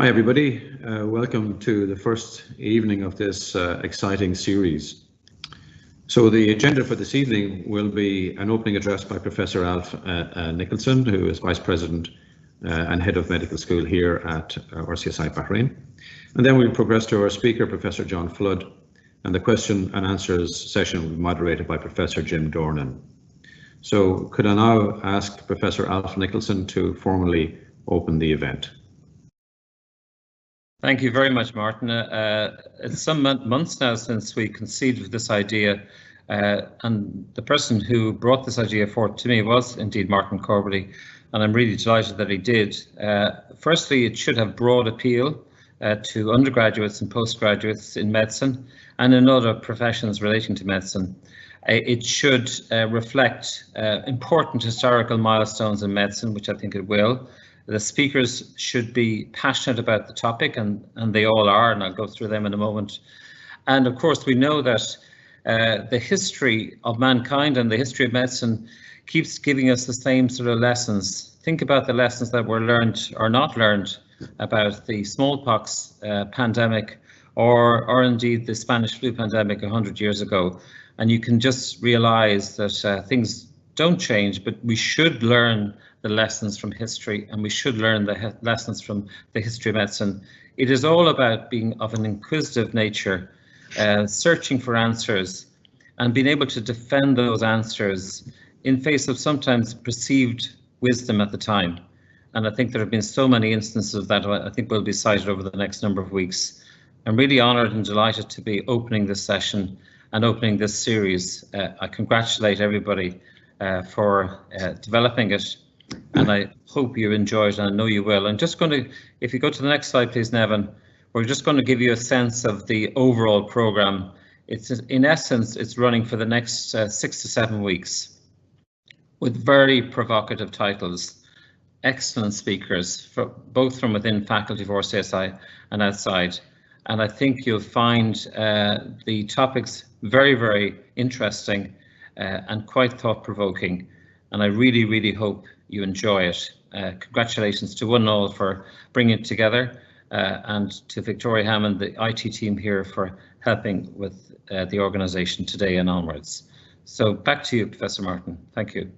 Hi everybody, welcome to the first evening of this exciting series. So the agenda for this evening will be an opening address by Professor Alf Nicholson, who is Vice President and Head of Medical School here at RCSI Bahrain. And then we'll progress to our speaker, Professor John Flood, and the question and answers session will be moderated by Professor Jim Dornan. So could I now ask Professor Alf Nicholson to formally open the event? Thank you very much, Martin. It's some months now since we conceived of this idea, and the person who brought this idea forth to me was indeed Martin Corbally, and I'm really delighted that he did. Firstly, it should have broad appeal to undergraduates and postgraduates in medicine and in other professions relating to medicine. It should reflect important historical milestones in medicine, which I think it will. The speakers should be passionate about the topic, and they all are, and I'll go through them in a moment. And of course, we know that the history of mankind and the history of medicine keeps giving us the same sort of lessons. Think about the lessons that were learned or not learned about the smallpox pandemic or indeed the Spanish flu pandemic 100 years ago. And you can just realize that things don't change, but we should learn the lessons from history, and we should learn the lessons from the history of medicine. It is all about being of an inquisitive nature, searching for answers and being able to defend those answers in face of sometimes perceived wisdom at the time. And I think there have been so many instances of that I think will be cited over the next number of weeks. I'm really honoured and delighted to be opening this session and opening this series. I congratulate everybody for developing it, and I hope you enjoy it, and I know you will. I'm just going to, if you go to the next slide, please, Nevin, we're just going to give you a sense of the overall programme. It's, in essence, it's running for the next 6 to 7 weeks with very provocative titles, excellent speakers, both from within faculty of RCSI and outside. And I think you'll find the topics very, very interesting and quite thought-provoking. And I really, really hope you enjoy it. Congratulations to one and all for bringing it together, and to Victoria Hammond, the IT team here, for helping with the organisation today and onwards. So back to you, Professor Martin. Thank you.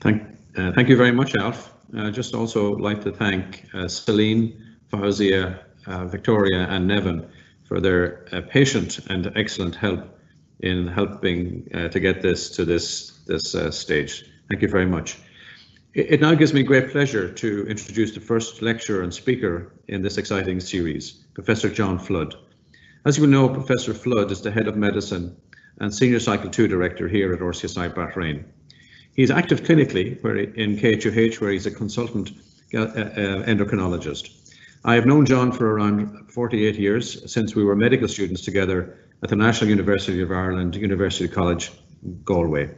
Thank you very much, Alf. Just also like to thank Celine, Fauzia, Victoria and Nevin for their patient and excellent help in helping to get this to this stage. Thank you very much. It now gives me great pleasure to introduce the first lecturer and speaker in this exciting series, Professor John Flood. As you know, Professor Flood is the Head of Medicine and Senior Cycle 2 Director here at RCSI Bahrain. He's active clinically in KHUH, where he's a consultant endocrinologist. I have known John for around 48 years, since we were medical students together at the National University of Ireland, University College, Galway.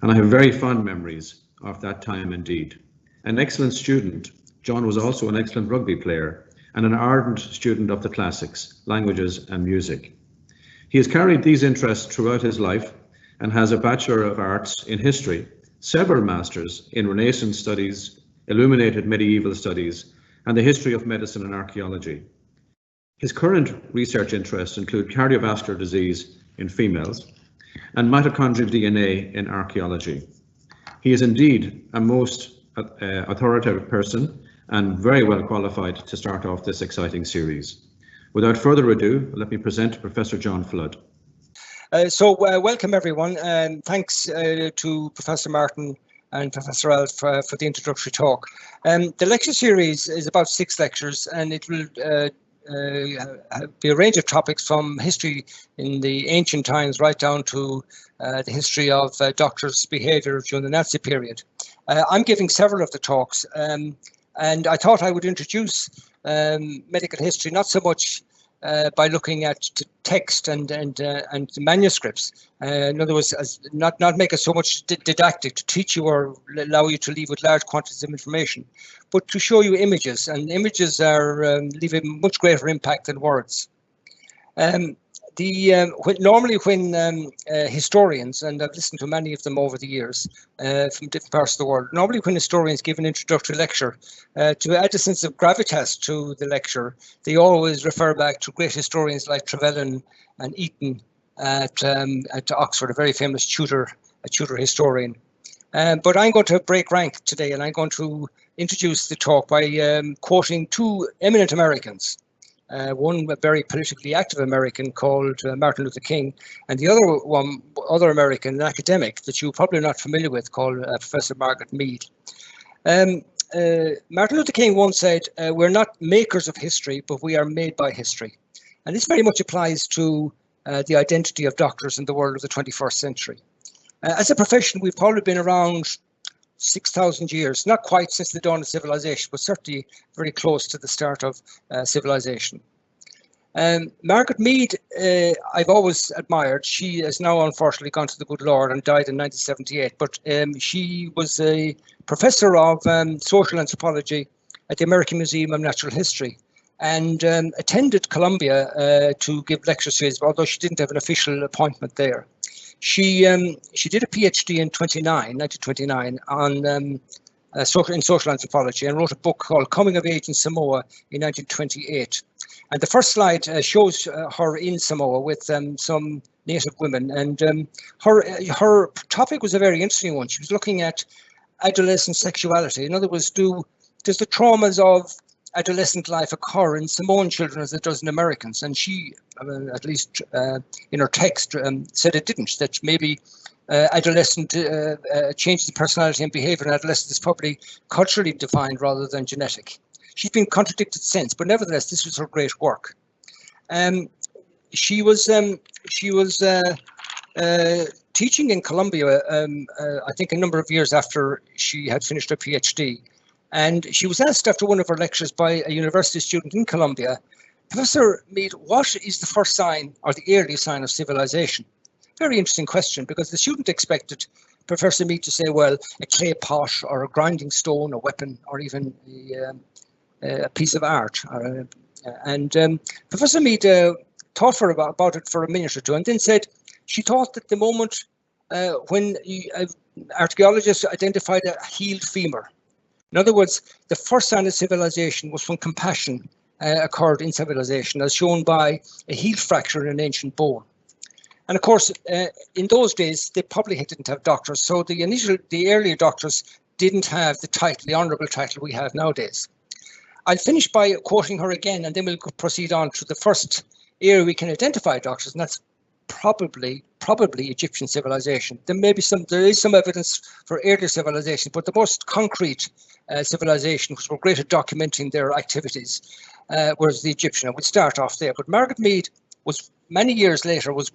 And I have very fond memories of that time indeed. An excellent student, John was also an excellent rugby player and an ardent student of the classics, languages and music. He has carried these interests throughout his life and has a Bachelor of Arts in History, several Masters in Renaissance Studies, Illuminated Medieval Studies, and the history of medicine and archaeology. His current research interests include cardiovascular disease in females and mitochondrial DNA in archaeology. He is indeed a most authoritative person and very well qualified to start off this exciting series. Without further ado, let me present Professor John Flood. Welcome everyone, and thanks to Professor Martin and Professor Alf for the introductory talk. The lecture series is about 6 lectures, and it will be a range of topics from history in the ancient times right down to the history of doctors' behaviour during the Nazi period. I'm giving several of the talks, and I thought I would introduce medical history not so much by looking at text and manuscripts. In other words, not make it so much didactic to teach you or allow you to leave with large quantities of information, but to show you images, and images are leave a much greater impact than words. Normally when historians, and I've listened to many of them over the years from different parts of the world, normally when historians give an introductory lecture, to add a sense of gravitas to the lecture, they always refer back to great historians like Trevelyan and Eaton at Oxford, a very famous Tudor historian. But I'm going to break rank today, and I'm going to introduce the talk by quoting two eminent Americans. One a very politically active American called Martin Luther King, and the other American, an academic that you're probably not familiar with, called Professor Margaret Mead. Martin Luther King once said, "We're not makers of history, but we are made by history." And this very much applies to the identity of doctors in the world of the 21st century. As a profession, we've probably been around 6,000 years, not quite since the dawn of civilization, but certainly very close to the start of civilization. Margaret Mead, I've always admired. She has now unfortunately gone to the good Lord and died in 1978, but she was a professor of social anthropology at the American Museum of Natural History, and attended Columbia to give lecture series, although she didn't have an official appointment there. She did a PhD in 1929 on in social anthropology, and wrote a book called Coming of Age in Samoa in 1928. And the first slide shows her in Samoa with some native women, and her topic was a very interesting one. She was looking at adolescent sexuality. In other words, does the traumas of adolescent life occur in Samoan children as it does in Americans? And she, at least in her text, said it didn't, that maybe adolescent changes in personality and behavior in adolescence is probably culturally defined rather than genetic. She's been contradicted since, but nevertheless, this was her great work. She was teaching in Columbia, I think a number of years after she had finished her PhD. And she was asked after one of her lectures by a university student in Columbia, "Professor Mead, what is the first sign or the earliest sign of civilization?" Very interesting question, because the student expected Professor Mead to say, well, a clay pot or a grinding stone, a weapon, or even a piece of art. And Professor Mead thought about it for a minute or two, and then said she thought that the moment when archaeologists identified a healed femur. In other words, the first sign of civilization was when compassion occurred in civilization, as shown by a heel fracture in an ancient bone. And of course, in those days, they probably didn't have doctors. So the earlier doctors didn't have the title, the honorable title we have nowadays. I'll finish by quoting her again, and then we'll proceed on to the first area we can identify doctors, and that's probably Egyptian civilization. There is some evidence for earlier civilization, but the most concrete civilization, which were great at documenting their activities, was the Egyptian. And we'll start off there. But Margaret Mead was many years later was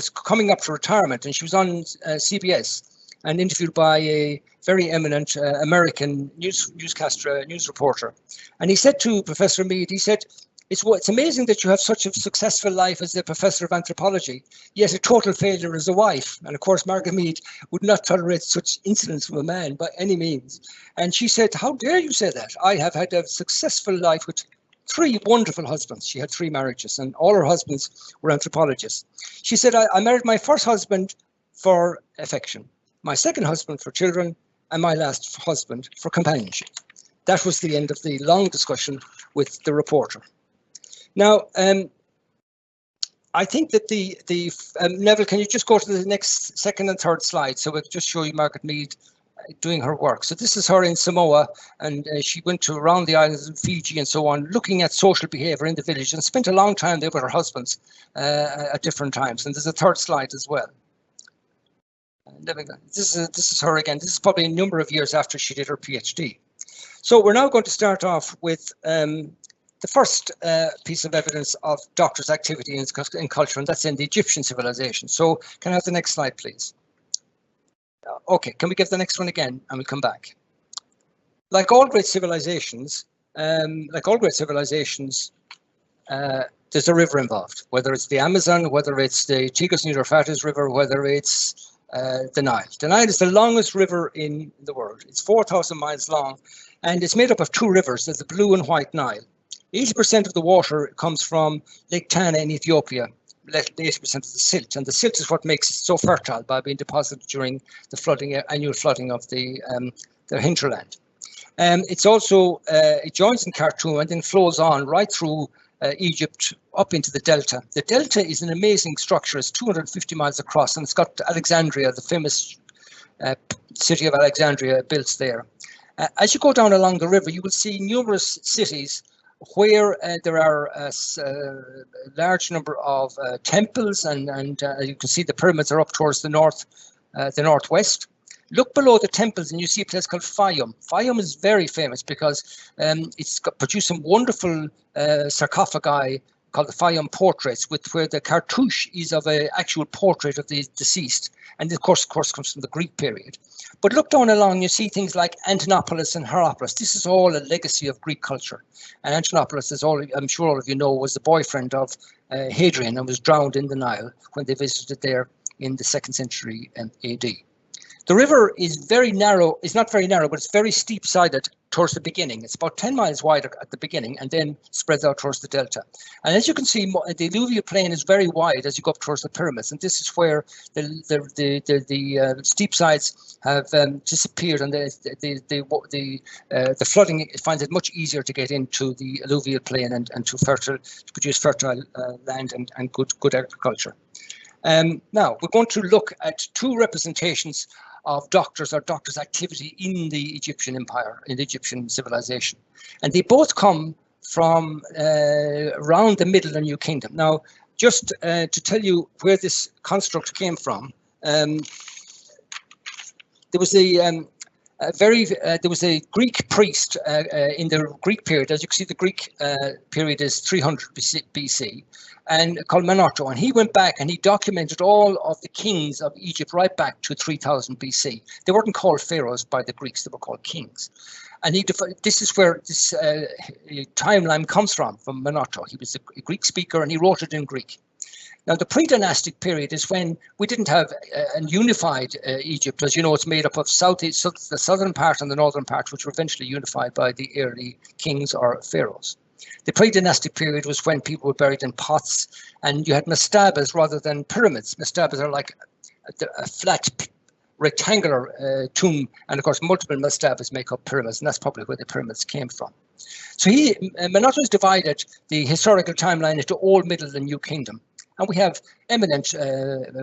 coming up to retirement, and she was on CBS and interviewed by a very eminent American newscaster, news reporter. And he said to Professor Mead, he said, It's amazing that you have such a successful life as a professor of anthropology, yet a total failure as a wife. And of course, Margaret Mead would not tolerate such insolence from a man by any means. And she said, "How dare you say that? I have had a successful life with 3 wonderful husbands." She had 3 marriages, and all her husbands were anthropologists. She said, I married my first husband for affection, my second husband for children, and my last husband for companionship. That was the end of the long discussion with the reporter. Now, I think that Neville, can you just go to the next second and third slide, so we'll just show you Margaret Mead doing her work. So this is her in Samoa, and she went around the islands of Fiji and so on, looking at social behavior in the village, and spent a long time there with her husbands at different times. And there's a third slide as well. This is her again. This is probably a number of years after she did her PhD. So we're now going to start off with the first piece of evidence of doctors' activity in culture, and that's in the Egyptian civilization. So can I have the next slide, please? Okay, can we get the next one again, and we'll come back. Like all great civilizations, there's a river involved, whether it's the Amazon, whether it's the Tigris and Euphrates River, whether it's the Nile. The Nile is the longest river in the world. It's 4,000 miles long, and it's made up of 2 rivers. There's the Blue and White Nile. 80% of the water comes from Lake Tana in Ethiopia, 80% of the silt, and the silt is what makes it so fertile by being deposited during the flooding, annual flooding of the hinterland. It's also, it joins in Khartoum and then flows on right through Egypt up into the delta. The delta is an amazing structure. It's 250 miles across, and it's got Alexandria, the famous city of Alexandria, built there. As you go down along the river, you will see numerous cities where there are a large number of temples, and you can see the pyramids are up towards the northwest. Look below the temples and you see a place called Fayum. Fayum is very famous because it's produced some wonderful sarcophagi called the Fayum portraits, where the cartouche is of an actual portrait of the deceased. And of course comes from the Greek period. But look down along, you see things like Antinopolis and Hierapolis. This is all a legacy of Greek culture. And Antinopolis, as I'm sure all of you know, was the boyfriend of Hadrian and was drowned in the Nile when they visited there in the 2nd century AD. The river is very narrow, it's not very narrow, but it's very steep-sided towards the beginning. It's about 10 miles wide at the beginning and then spreads out towards the delta. And as you can see, the alluvial plain is very wide as you go up towards the pyramids. And this is where the steep sides have disappeared, and the flooding finds it much easier to get into the alluvial plain and to produce fertile land and good agriculture. Now, we're going to look at two representations of doctors or doctors' activity in the Egyptian empire, in the Egyptian civilization. And they both come from around the Middle and New Kingdom. Now, just to tell you where this construct came from, there was a Greek priest in the Greek period. As you can see, the Greek period is 300 BC, and called Menotti, and he went back and he documented all of the kings of Egypt right back to 3000 BC. They weren't called pharaohs by the Greeks; they were called kings. And this is where this timeline comes from Menotti. He was a Greek speaker, and he wrote it in Greek. Now, the pre-dynastic period is when we didn't have a unified Egypt. As you know, it's made up of the southern part and the northern part, which were eventually unified by the early kings or pharaohs. The pre-dynastic period was when people were buried in pots, and you had mastabas rather than pyramids. Mastabas are like a flat rectangular tomb, and of course multiple mastabas make up pyramids, and that's probably where the pyramids came from. So Menotti divided the historical timeline into Old, Middle and New Kingdom. And we have eminent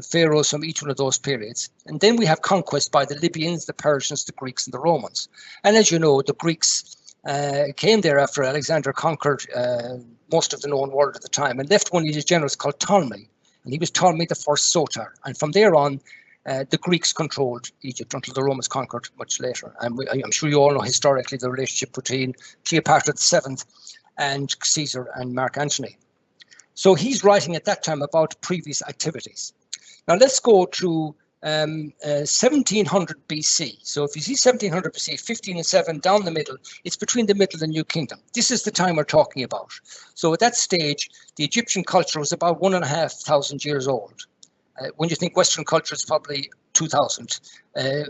pharaohs from each one of those periods. And then we have conquest by the Libyans, the Persians, the Greeks, and the Romans. And as you know, the Greeks came there after Alexander conquered most of the known world at the time and left one of his generals called Ptolemy. And he was Ptolemy the First Soter. And from there on, the Greeks controlled Egypt until the Romans conquered much later. And I'm sure you all know historically the relationship between Cleopatra VII and Caesar and Mark Antony. So he's writing at that time about previous activities. Now let's go to 1700 BC. So if you see 1700 BC, 15 and 7 down the middle, it's between the Middle and New Kingdom. This is the time we're talking about. So at that stage, the Egyptian culture was about 1,500 years old. When you think Western culture is probably 2,000.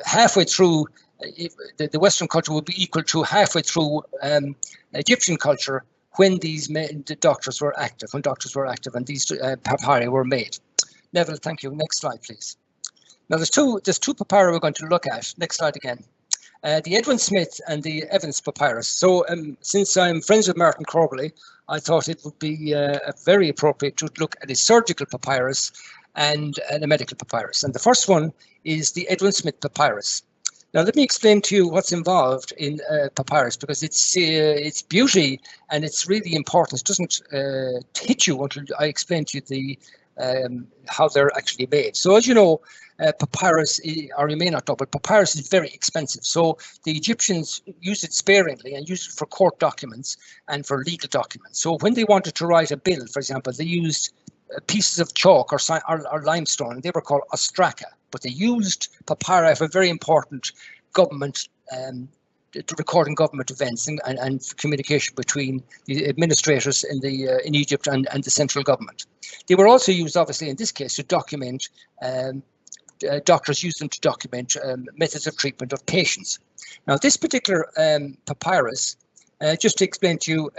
Halfway through, the Western culture would be equal to halfway through Egyptian culture when the doctors were active, and these papyri were made. Neville, thank you. Next slide, please. Now, there's two papyri we're going to look at. Next slide again. The Edwin Smith and the Evans papyrus. So since I'm friends with Martin Corbally, I thought it would be very appropriate to look at a surgical papyrus and a medical papyrus. And the first one is the Edwin Smith papyrus. Now, let me explain to you what's involved in papyrus, because its beauty and it's really important. It doesn't hit you until I explain to you how they're actually made. So as you know, papyrus, or you may not know, but papyrus is very expensive. So the Egyptians used it sparingly and used it for court documents and for legal documents. So when they wanted to write a bill, for example, they used pieces of chalk or limestone. They were called ostraca, but they used papyri for very important government, recording government events and communication between the administrators in Egypt and the central government. They were also used, obviously, in this case, to document. Doctors used them to document methods of treatment of patients. Now, this particular papyrus just to explain to you,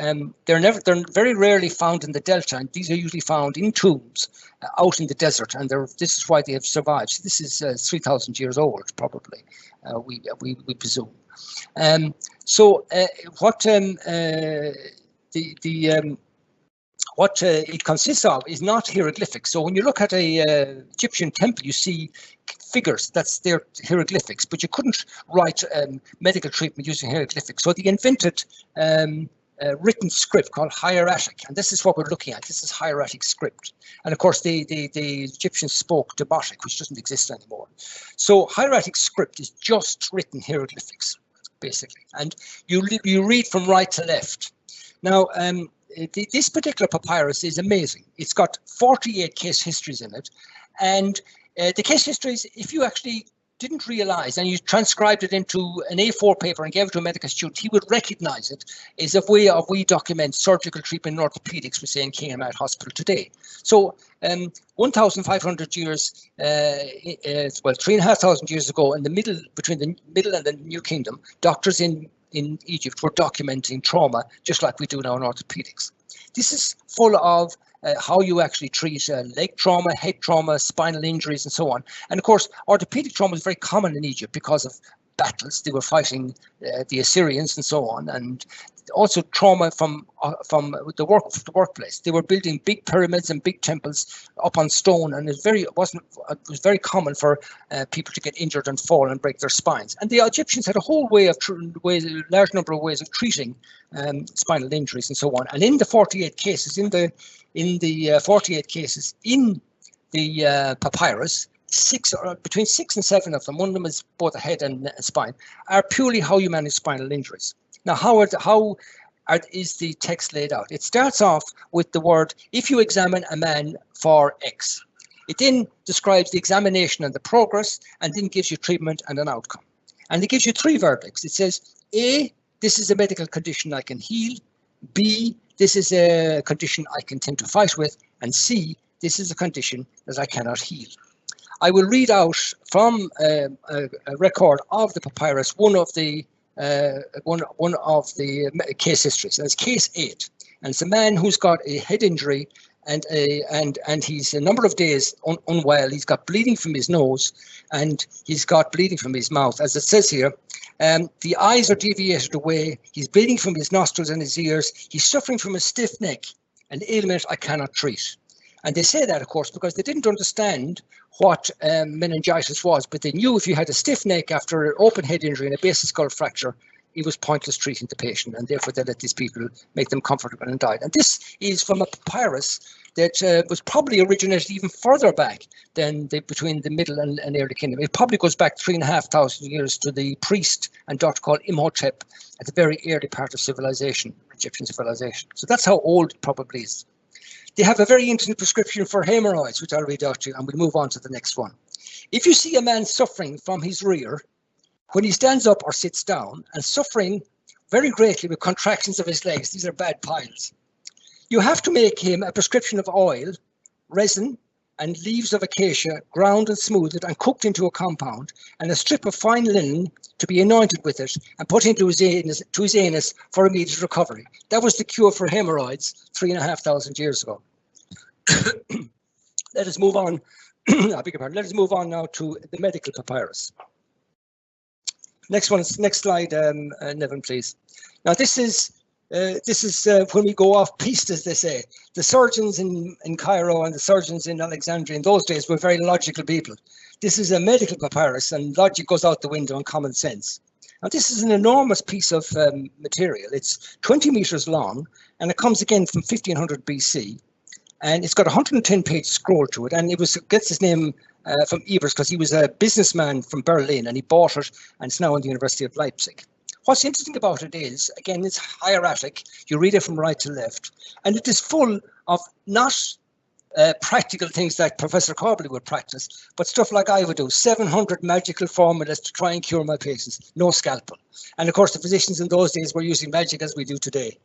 they're very rarely found in the delta, and these are usually found in tombs out in the desert, and this is why they have survived. So this is 3,000 years old, probably. We presume. What it consists of is not hieroglyphics. So when you look at a Egyptian temple, you see figures, that's their hieroglyphics, but you couldn't write medical treatment using hieroglyphics. So they invented written script called hieratic, and this is what we're looking at. This is hieratic script. And of course, the Egyptians spoke Demotic, which doesn't exist anymore. So hieratic script is just written hieroglyphics, basically. And you read from right to left. Now, this particular papyrus is amazing. It's got 48 case histories in it. And the case histories, if you actually didn't realize and you transcribed it into an A4 paper and gave it to a medical student, he would recognize it as a way of we document surgical treatment in orthopedics, we say in King and Mount Hospital today. So 1,500 years, well, 3,500 years ago, in the middle, between the Middle and the New Kingdom, doctors in Egypt were documenting trauma just like we do now in orthopedics. This is full of how you actually treat leg trauma, head trauma, spinal injuries, and so on. And of course, orthopedic trauma is very common in Egypt because of battles. They were fighting the Assyrians and so on, and also trauma from the workplace. They were building big pyramids and big temples up on stone, and it was very common for people to get injured and fall and break their spines. And the Egyptians had a whole large number of ways of treating spinal injuries and so on. And in the 48 cases, in the 48 cases in the papyrus, between 6 and 7 of them, one of them is both a head and a spine, are purely how you manage spinal injuries. Now, how is the text laid out? It starts off with the word, if you examine a man for X. It then describes the examination and the progress, and then gives you treatment and an outcome. And it gives you 3 verdicts. It says, A, this is a medical condition I can heal. B, this is a condition I can tend to fight with. And C, this is a condition that I cannot heal. I will read out from a record of the papyrus one of the case histories. That's case 8, and it's a man who's got a head injury and he's a number of days unwell. He's got bleeding from his nose and he's got bleeding from his mouth, as it says here. The eyes are deviated away. He's bleeding from his nostrils and his ears. He's suffering from a stiff neck, an ailment I cannot treat. And they say that, of course, because they didn't understand what meningitis was, but they knew if you had a stiff neck after an open head injury and a basic skull fracture, it was pointless treating the patient, and therefore they let these people make them comfortable and died. And this is from a papyrus that was probably originated even further back than between the Middle and Early Kingdom. It probably goes back 3,500 years to the priest and doctor called Imhotep at the very early part of civilization, Egyptian civilization. So that's how old it probably is. They have a very interesting prescription for hemorrhoids, which I'll read out to you, and we'll move on to the next one. If you see a man suffering from his rear, when he stands up or sits down, and suffering very greatly with contractions of his legs, these are bad piles, you have to make him a prescription of oil, resin, and leaves of acacia, ground and smoothed and cooked into a compound, and a strip of fine linen to be anointed with it and put into his anus for immediate recovery. That was the cure for hemorrhoids 3,500 years ago. Let us move on. I beg your pardon. Let us move on now to the medical papyrus. Next slide, Nevin, please. Now this is when we go off piste, as they say. The surgeons in Cairo and the surgeons in Alexandria in those days were very logical people. This is a medical papyrus, and logic goes out the window and common sense. Now this is an enormous piece of material. It's 20 meters long, and it comes again from 1500 BC. And it's got a 110-page scroll to it, and it gets its name from Ebers because he was a businessman from Berlin, and he bought it, and it's now in the University of Leipzig. What's interesting about it is, again, it's hieratic. You read it from right to left, and it is full of not practical things like Professor Corbally would practice, but stuff like I would do, 700 magical formulas to try and cure my patients, no scalpel. And of course, the physicians in those days were using magic as we do today.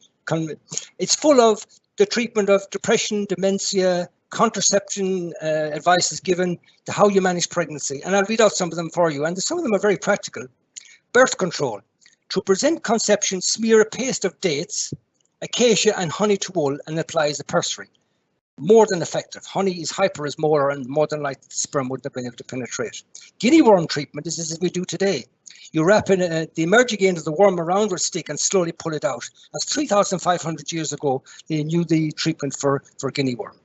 It's full of the treatment of depression, dementia, contraception advice is given to how you manage pregnancy. And I'll read out some of them for you. And some of them are very practical. Birth control, To present conception, smear a paste of dates, acacia and honey to wool and apply as a pursery. More than effective. Honey is hyperosmolar and more than likely the sperm wouldn't have been able to penetrate. Guinea worm treatment is as we do today. You wrap in the emerging end of the worm around with a stick and slowly pull it out. That's 3,500 years ago. They knew the treatment for guinea worm.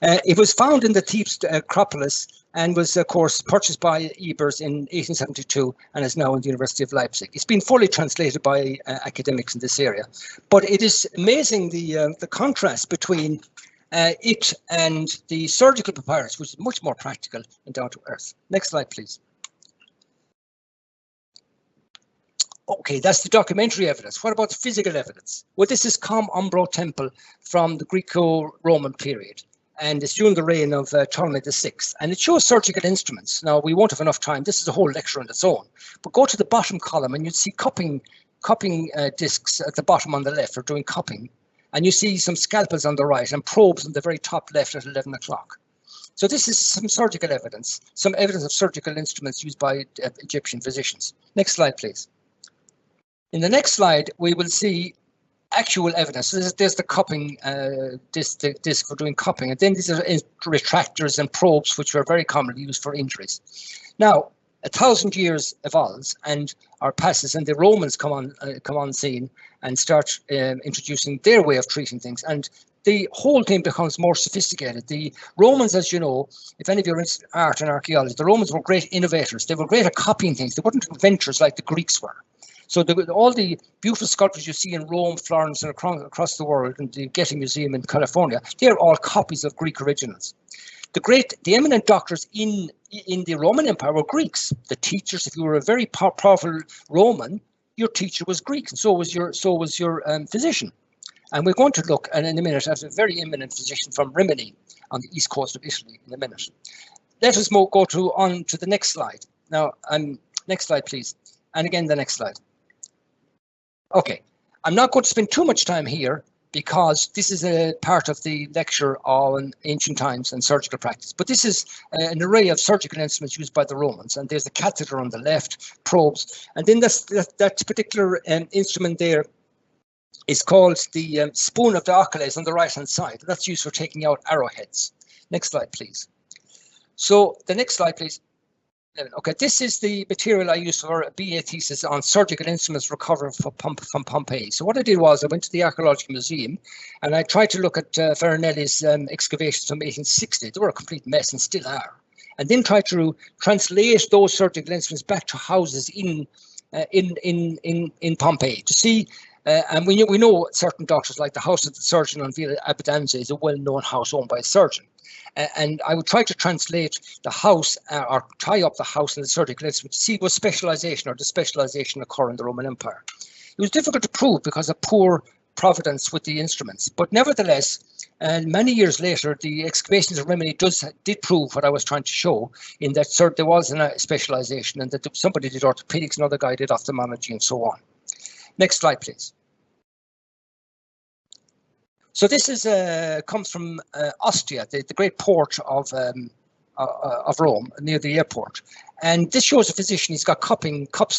It was found in the Thebes Acropolis and was, of course, purchased by Ebers in 1872 and is now in the University of Leipzig. It's been fully translated by academics in this area. But it is amazing the contrast between it and the surgical papyrus, which is much more practical and down to earth. Next slide, please. Okay, that's the documentary evidence. What about the physical evidence? Well, this is Com Umbro Temple from the Greco-Roman period, and it's during the reign of Ptolemy VI, and it shows surgical instruments. Now, we won't have enough time. This is a whole lecture on its own, but go to the bottom column and you'd see cupping discs at the bottom on the left for doing cupping, and you see some scalpels on the right and probes on the very top left at 11 o'clock. So this is some surgical evidence, some evidence of surgical instruments used by Egyptian physicians. Next slide, please. In the next slide, we will see actual evidence. So there's the cupping disc for doing cupping, and then these are retractors and probes, which were very commonly used for injuries. Now, 1,000 years evolves and or passes, and the Romans come on scene and start introducing their way of treating things, and the whole thing becomes more sophisticated. The Romans, as you know, if any of you are into art and archaeology, the Romans were great innovators. They were great at copying things. They weren't inventors like the Greeks were. So all the beautiful sculptures you see in Rome, Florence, and across the world, and the Getty Museum in California, they're all copies of Greek originals. The eminent doctors in the Roman Empire were Greeks. The teachers, if you were a very powerful Roman, your teacher was Greek, and so was your physician. And we're going to look in a minute at a very eminent physician from Rimini on the east coast of Italy in a minute. Let us go on to the next slide. Now, next slide, please. And again, the next slide. Okay, I'm not going to spend too much time here because this is a part of the lecture on ancient times and surgical practice. But this is an array of surgical instruments used by the Romans, and there's a catheter on the left, probes, and then that particular instrument there is called the spoon of Diocles on the right-hand side. That's used for taking out arrowheads. Next slide, please. So the next slide, please. Okay, this is the material I used for a BA thesis on surgical instruments recovered from Pompeii. So what I did was I went to the Archaeological Museum and I tried to look at Farinelli's excavations from 1860. They were a complete mess and still are. And then tried to translate those surgical instruments back to houses in Pompeii to see. And we know certain doctors, like the House of the Surgeon on Via Abidanza is a well-known house owned by a surgeon. And I would try to translate the house or tie up the house and the surgical instrument to see was specialization or despecialization occur in the Roman Empire. It was difficult to prove because of poor providence with the instruments, but nevertheless, many years later, the excavations of Rimini did prove what I was trying to show, in that there was a specialization and that somebody did orthopedics, another guy did ophthalmology, and so on. Next slide, please. So this is comes from Ostia, the great port of Rome, near the airport. And this shows a physician. He's got cups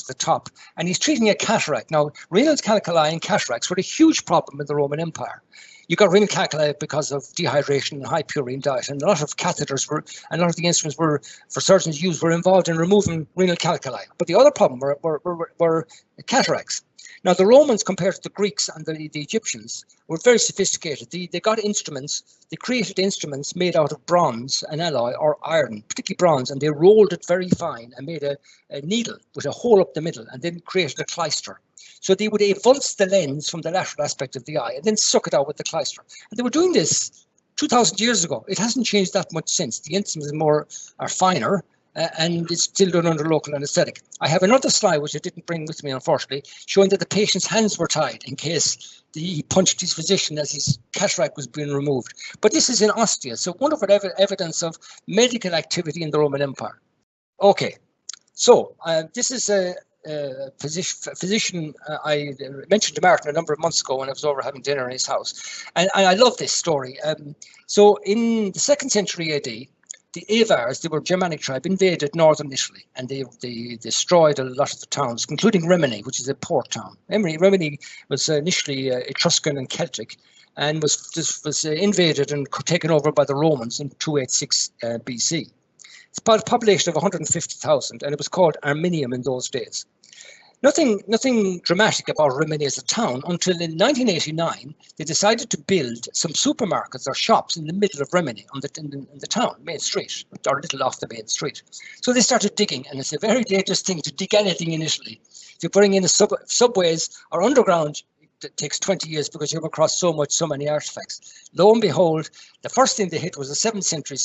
at the top, and he's treating a cataract. Now, renal calculi and cataracts were a huge problem in the Roman Empire. You got renal calculi because of dehydration and high purine diet, and a lot of catheters and a lot of the instruments for surgeons used were involved in removing renal calculi. But the other problem were cataracts. Now, the Romans, compared to the Greeks and the Egyptians, were very sophisticated. They got instruments, they created instruments made out of bronze, an alloy, or iron, particularly bronze, and they rolled it very fine and made a needle with a hole up the middle, and then created a clyster. So they would avulse the lens from the lateral aspect of the eye and then suck it out with the clyster. And they were doing this 2,000 years ago. It hasn't changed that much since. The instruments are finer, and it's still done under local anesthetic. I have another slide, which I didn't bring with me, unfortunately, showing that the patient's hands were tied in case he punched his physician as his cataract was being removed. But this is in Ostia, so wonderful evidence of medical activity in the Roman Empire. Okay, so this is a physician I mentioned to Martin a number of months ago when I was over having dinner in his house. And I love this story. So in the 2nd century AD, the Avars, they were a Germanic tribe, invaded northern Italy, and they destroyed a lot of the towns, including Rimini, which is a port town. Rimini was initially Etruscan and Celtic, and was invaded and taken over by the Romans in 286 BC. It's about a population of 150,000, and it was called Arminium in those days. Nothing dramatic about Rimini as a town until in 1989 they decided to build some supermarkets or shops in the middle of Rimini in the town, main street, or a little off the main street. So they started digging, and it's a very dangerous thing to dig anything in Italy. If you're putting in subways or underground, it takes 20 years because you come across so many artifacts. Lo and behold, the first thing they hit was a 7th century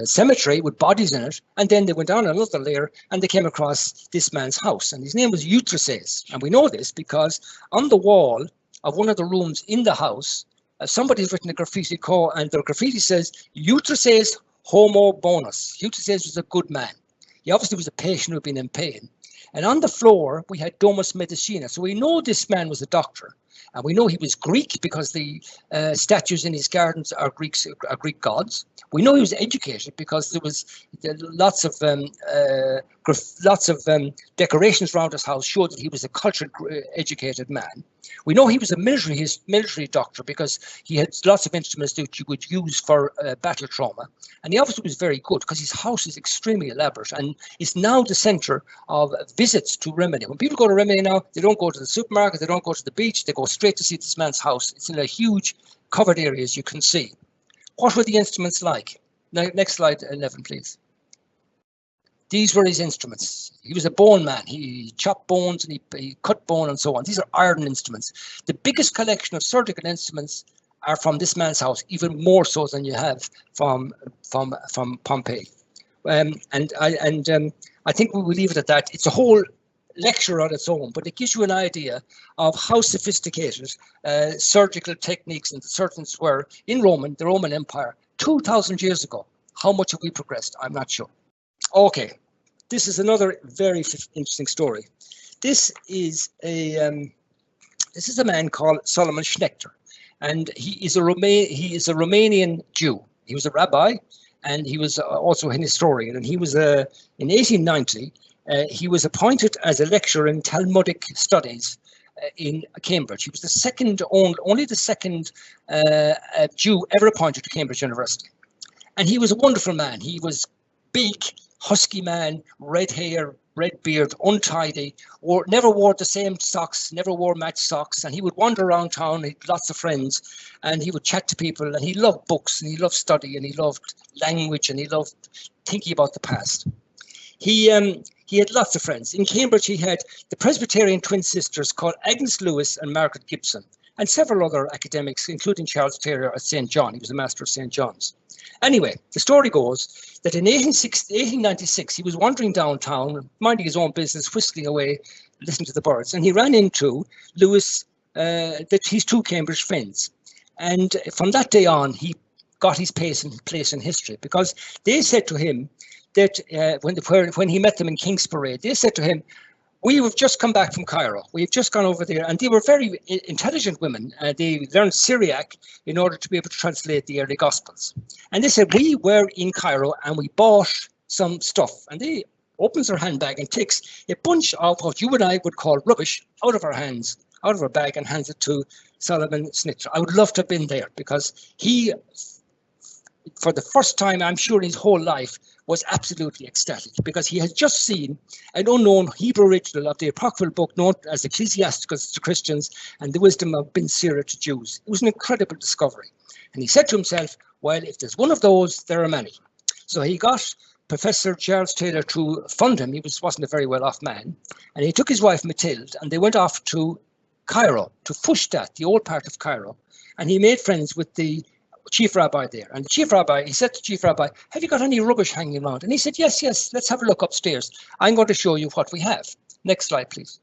cemetery with bodies in it, and then they went down another layer and they came across this man's house, and his name was Eutroces. And we know this because on the wall of one of the rooms in the house, somebody's written a graffiti and the graffiti says Eutroces homo bonus. Eutroces was a good man. He obviously was a patient who had been in pain. And on the floor we had Domus Medicina, so we know this man was a doctor. And we know he was Greek because the statues in his gardens are Greek gods. We know he was educated because there was lots of decorations around his house showed that he was a cultured, educated man. We know he was a military doctor because he had lots of instruments that you would use for battle trauma. And he obviously was very good because his house is extremely elaborate and is now the center of visits to Rimini. When people go to Rimini now, they don't go to the supermarket, they don't go to the beach, they go straight to see this man's house. It's in a huge covered area, as you can see. What were the instruments like? Now, next slide, 11, please. These were his instruments. He was a bone man. He chopped bones and he cut bone and so on. These are iron instruments. The biggest collection of surgical instruments are from this man's house, even more so than you have from Pompeii. I think we will leave it at that. It's a whole lecture on its own, but it gives you an idea of how sophisticated surgical techniques and surgeons were in the Roman Empire 2,000 years ago. How much have we progressed? I'm not sure. Okay, this is another very interesting story. This is a man called Solomon Schneckter, and he is a Romanian Jew. He was a rabbi, and he was also an historian. And he was in 1890. He was appointed as a lecturer in Talmudic studies in Cambridge. He was only the second Jew ever appointed to Cambridge University. And he was a wonderful man. He was big, husky man, red hair, red beard, untidy, never wore the same socks, never wore matched socks. And he would wander around town, he had lots of friends, and he would chat to people, and he loved books, and he loved study, and he loved language, and he loved thinking about the past. He had lots of friends. In Cambridge, he had the Presbyterian twin sisters called Agnes Lewis and Margaret Gibson, and several other academics, including Charles Taylor at St. John. He was a master of St. John's. Anyway, the story goes that in 1896, he was wandering downtown, minding his own business, whistling away, listening to the birds, and he ran into Lewis, his two Cambridge friends. And from that day on, he got his place in history, because they said to him that when he met them in King's Parade, they said to him, "We have just come back from Cairo. We've just gone over there." And they were very intelligent women. They learned Syriac in order to be able to translate the early Gospels. And they said, "We were in Cairo and we bought some stuff." And they opens her handbag and takes a bunch of what you and I would call rubbish out of her bag, and hands it to Solomon Schneckter. I would love to have been there, because he, for the first time, I'm sure in his whole life, was absolutely ecstatic, because he had just seen an unknown Hebrew original of the apocryphal book known as Ecclesiasticus to Christians and the Wisdom of Ben Sira to Jews. It was an incredible discovery. And he said to himself, well, if there's one of those, there are many. So he got Professor Charles Taylor to fund him. He wasn't a very well-off man. And he took his wife Mathilde, and they went off to Cairo, to Fushtat, the old part of Cairo. And he made friends with the chief rabbi there. And the chief rabbi, he said to chief rabbi, "Have you got any rubbish hanging around?" And he said, yes, let's have a look upstairs. I'm going to show you what we have. Next slide, please.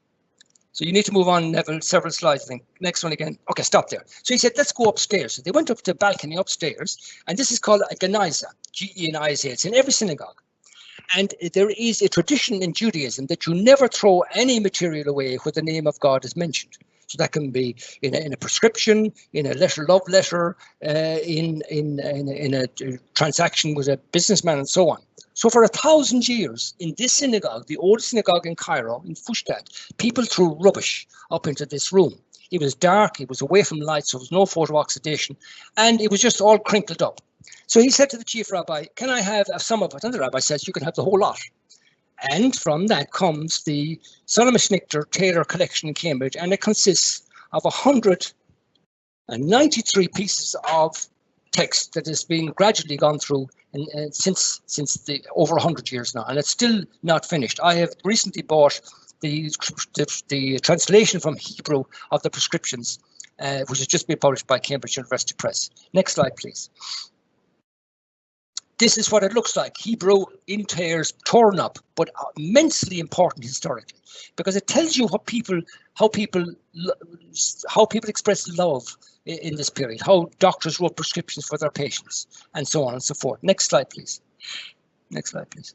So you need to move on, Neville, several slides, I think. Next one again. Okay, stop there. So he said, let's go upstairs. So they went up to the balcony upstairs, and this is called a Geniza, G-E-N-I-Z-A. It's in every synagogue. And there is a tradition in Judaism that you never throw any material away where the name of God is mentioned. So that can be in a prescription, in a love letter, in a transaction with a businessman, and so on. So for 1,000 years in this synagogue, the oldest synagogue in Cairo, in Fushtat, people threw rubbish up into this room. It was dark, it was away from light, so there was no photo-oxidation, and it was just all crinkled up. So he said to the chief rabbi, can I have some of it? And the rabbi says, you can have the whole lot. And from that comes the Solomonic Schneckter Taylor collection in Cambridge, and it consists of 193 pieces of text that has been gradually gone through since over 100 years now, and it's still not finished. I have recently bought the translation from Hebrew of the prescriptions, which has just been published by Cambridge University Press. Next slide, please. This is what it looks like. Hebrew in tears, torn up, but immensely important historically, because it tells you how people express love in this period, how doctors wrote prescriptions for their patients, and so on and so forth. Next slide, please. Next slide, please.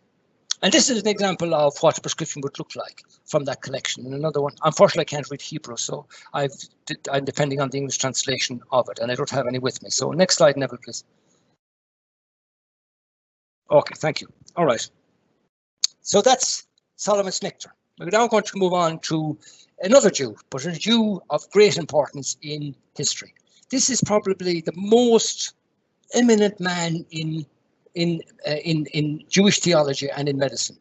And this is an example of what a prescription would look like from that collection. And another one, unfortunately, I can't read Hebrew, so I'm depending on the English translation of it, and I don't have any with me. So next slide, Neville, please. Okay, thank you. All right. So that's Solomon Schneckter. We're now going to move on to another Jew, but a Jew of great importance in history. This is probably the most eminent man in Jewish theology and in medicine,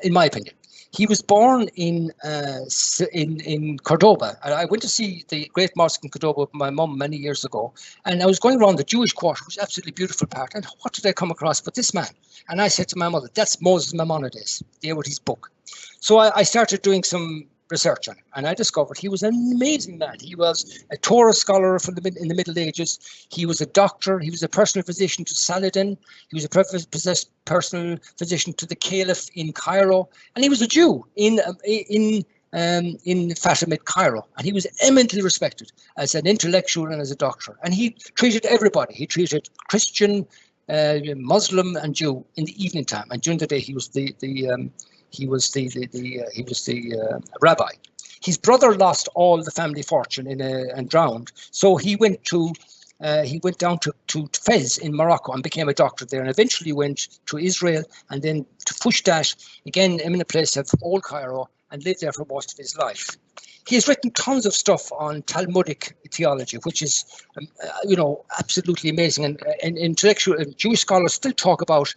in my opinion. He was born in Cordoba. I went to see the Great Mosque in Cordoba with my mum many years ago, and I was going around the Jewish quarter, which was an absolutely beautiful part, and what did I come across but this man? And I said to my mother, that's Moses Maimonides, there with his book. So I started doing some research on him, and I discovered he was an amazing man. He was a Torah scholar in the Middle Ages. He was a doctor. He was a personal physician to Saladin. He was a personal physician to the Caliph in Cairo, and he was a Jew in Fatimid Cairo, and he was eminently respected as an intellectual and as a doctor. And he treated everybody. He treated Christian, Muslim, and Jew in the evening time, and during the day he was the rabbi. His brother lost all the family fortune and drowned, so he went down to Fez in Morocco and became a doctor there, and eventually went to Israel and then to Fushtat, again in a place of old Cairo, and lived there for most of his life. He has written tons of stuff on Talmudic theology, which is, absolutely amazing. And intellectual Jewish scholars still talk about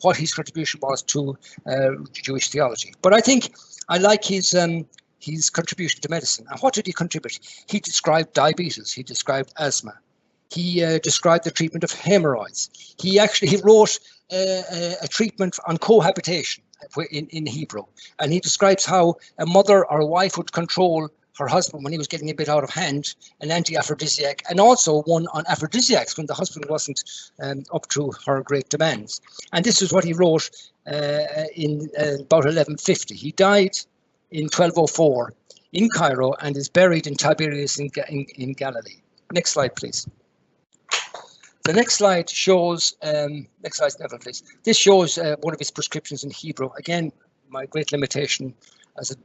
what his contribution was to Jewish theology. But I think I like his contribution to medicine. And what did he contribute? He described diabetes. He described asthma. He described the treatment of hemorrhoids. He wrote a treatment on cohabitation in Hebrew, and he describes how a mother or a wife would control her husband when he was getting a bit out of hand, an anti-aphrodisiac, and also one on aphrodisiacs when the husband wasn't up to her great demands. And this is what he wrote in about 1150. He died in 1204 in Cairo and is buried in Tiberias in Galilee. Next slide, please. The next slide shows, next slide, Neville, please. This shows one of his prescriptions in Hebrew. Again, my great limitation as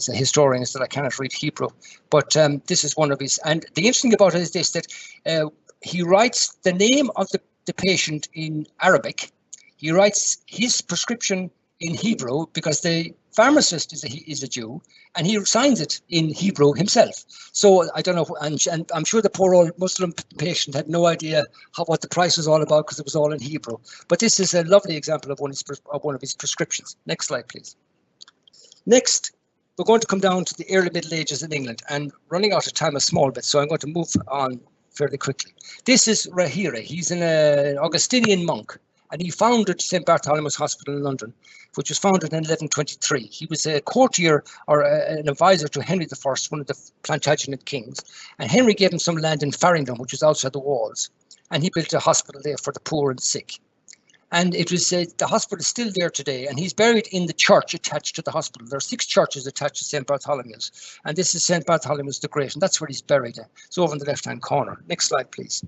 a historian is that I cannot read Hebrew, but this is one of his. And the interesting about it is this, that he writes the name of the patient in Arabic. He writes his prescription in Hebrew because the pharmacist is a Jew, and he signs it in Hebrew himself. So I don't know, and I'm sure the poor old Muslim patient had no idea what the price was all about because it was all in Hebrew. But this is a lovely example of one of his prescriptions. Next slide, please. Next, we're going to come down to the early Middle Ages in England, and running out of time a small bit, so I'm going to move on fairly quickly. This is Rahira. He's an Augustinian monk, and he founded St. Bartholomew's Hospital in London, which was founded in 1123. He was a courtier or an advisor to Henry I, one of the Plantagenet kings, and Henry gave him some land in Farringdon, which was outside the walls, and he built a hospital there for the poor and sick. And it was the hospital is still there today, and he's buried in the church attached to the hospital. There are 6 churches attached to St. Bartholomew's, and this is St. Bartholomew's the Great, and that's where he's buried. It's over in the left-hand corner. Next slide, please.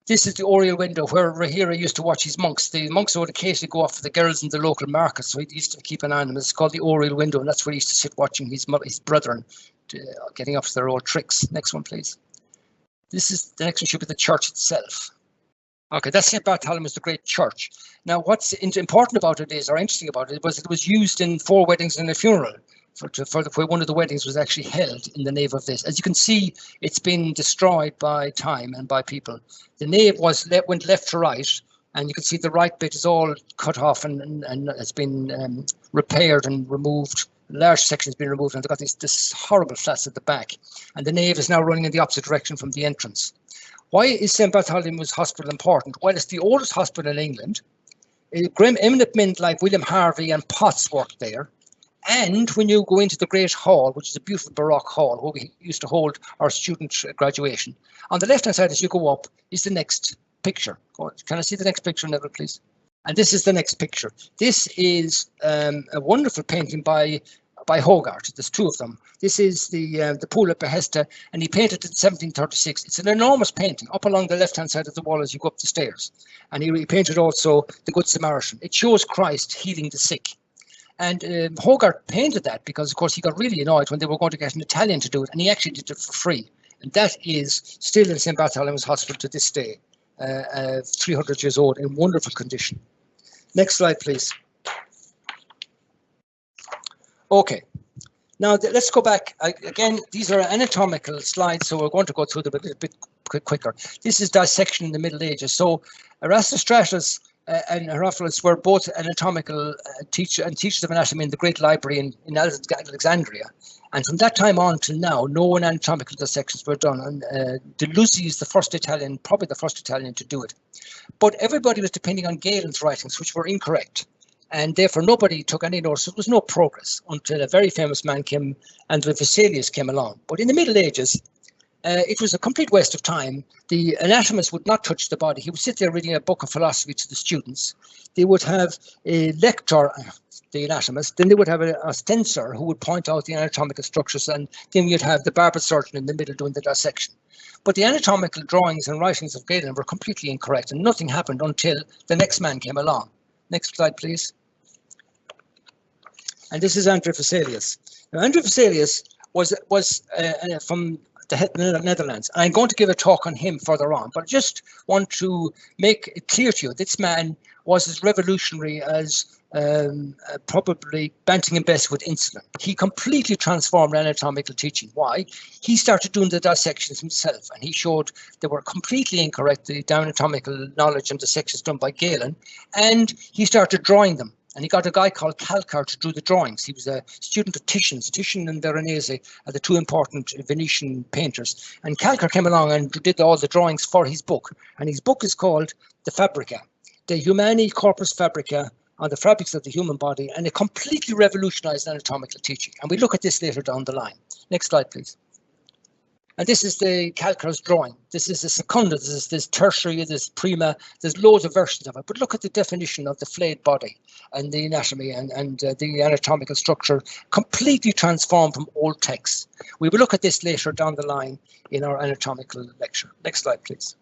This is the oriel window where Rahira used to watch his monks. The monks would occasionally go off for the girls in the local market, so he used to keep an eye on them. It's called the oriel window, and that's where he used to sit watching his brethren getting up to their old tricks. Next one, please. This is the next one, should be the church itself. Okay, that's St. Bartholomew's the Great Church. Now, what's important about it is, or interesting about it was used in 4 weddings and a funeral. For one of the weddings was actually held in the nave of this. As you can see, it's been destroyed by time and by people. The nave went left to right, and you can see the right bit is all cut off and has been repaired and removed. A large section has been removed, and they've got this horrible flats at the back. And the nave is now running in the opposite direction from the entrance. Why is St. Bartholomew's Hospital important? Well, it's the oldest hospital in England. Eminent men like William Harvey and Potts worked there. And when you go into the Great Hall, which is a beautiful Baroque hall where we used to hold our student graduation, on the left-hand side as you go up is the next picture. Can I see the next picture, Neville, please? And this is the next picture. This is a wonderful painting by Hogarth. There's 2 of them. This is the Pool at Behesta, and he painted it in 1736. It's an enormous painting up along the left-hand side of the wall as you go up the stairs. And he painted also the Good Samaritan. It shows Christ healing the sick. And Hogarth painted that because, of course, he got really annoyed when they were going to get an Italian to do it, and he actually did it for free. And that is still in St. Bartholomew's Hospital to this day, 300 years old, in wonderful condition. Next slide, please. Okay. Now, let's go back. Again, these are anatomical slides, so we're going to go through them a little bit quicker. This is dissection in the Middle Ages. So Erasistratus and Herophilus were both anatomical teachers of anatomy in the Great Library in Alexandria. And from that time on to now, no anatomical dissections were done. And Deluzzi is the first Italian, probably the first Italian to do it. But everybody was depending on Galen's writings, which were incorrect. And therefore, nobody took any notice. There was no progress until a very famous man came, and Vasilius came along. But in the Middle Ages, it was a complete waste of time. The anatomist would not touch the body. He would sit there reading a book of philosophy to the students. They would have a lector, the anatomist, then they would have a censor who would point out the anatomical structures, and then you'd have the barber surgeon in the middle doing the dissection. But the anatomical drawings and writings of Galen were completely incorrect, and nothing happened until the next man came along. Next slide, please. And this is Andrew Vesalius. Now, Andrew Vesalius was from the Netherlands. I'm going to give a talk on him further on, but I just want to make it clear to you, this man was as revolutionary as probably Banting and Best with insulin. He completely transformed anatomical teaching. Why? He started doing the dissections himself, and he showed they were completely incorrect, the anatomical knowledge and dissections done by Galen, and he started drawing them. And he got a guy called Calcar to do the drawings. He was a student of Titian and Veronese are the 2 important Venetian painters. And Calcar came along and did all the drawings for his book. And his book is called The Fabrica, De Humani Corpus Fabrica, on the fabrics of the human body. And it completely revolutionized anatomical teaching. And we look at this later down the line. Next slide, please. And this is the Calcar's drawing. This is the secunda, this is tertiary, this prima. There's loads of versions of it. But look at the definition of the flayed body and the anatomy and the anatomical structure, completely transformed from old texts. We will look at this later down the line in our anatomical lecture. Next slide, please.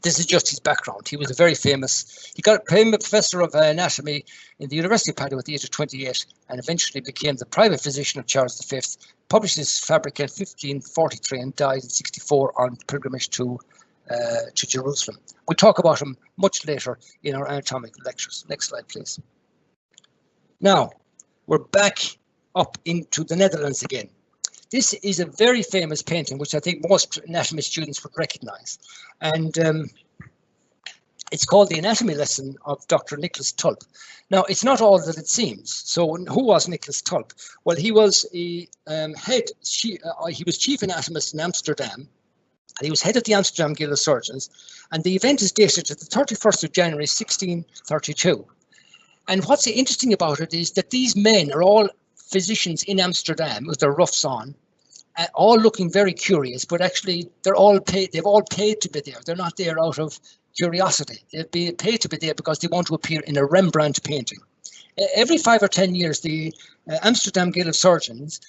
This is just his background. He was a very famous, he got became a professor of anatomy in the University of Padua at the age of 28, and eventually became the private physician of Charles V, published his Fabrica in 1543 and died in 64 on pilgrimage to Jerusalem. We'll talk about him much later in our anatomical lectures. Next slide, please. Now, we're back up into the Netherlands again. This is a very famous painting, which I think most anatomy students would recognize. And it's called The Anatomy Lesson of Dr. Nicholas Tulp. Now, it's not all that it seems. So who was Nicholas Tulp? Well, he was he was chief anatomist in Amsterdam. And he was head of the Amsterdam Guild of Surgeons. And the event is dated to the 31st of January, 1632. And what's interesting about it is that these men are all physicians in Amsterdam with their ruffs on, all looking very curious, but actually they've all paid to be there. They're not there out of curiosity. They've been paid to be there because they want to appear in a Rembrandt painting. Every 5 or 10 years, the Amsterdam Guild of Surgeons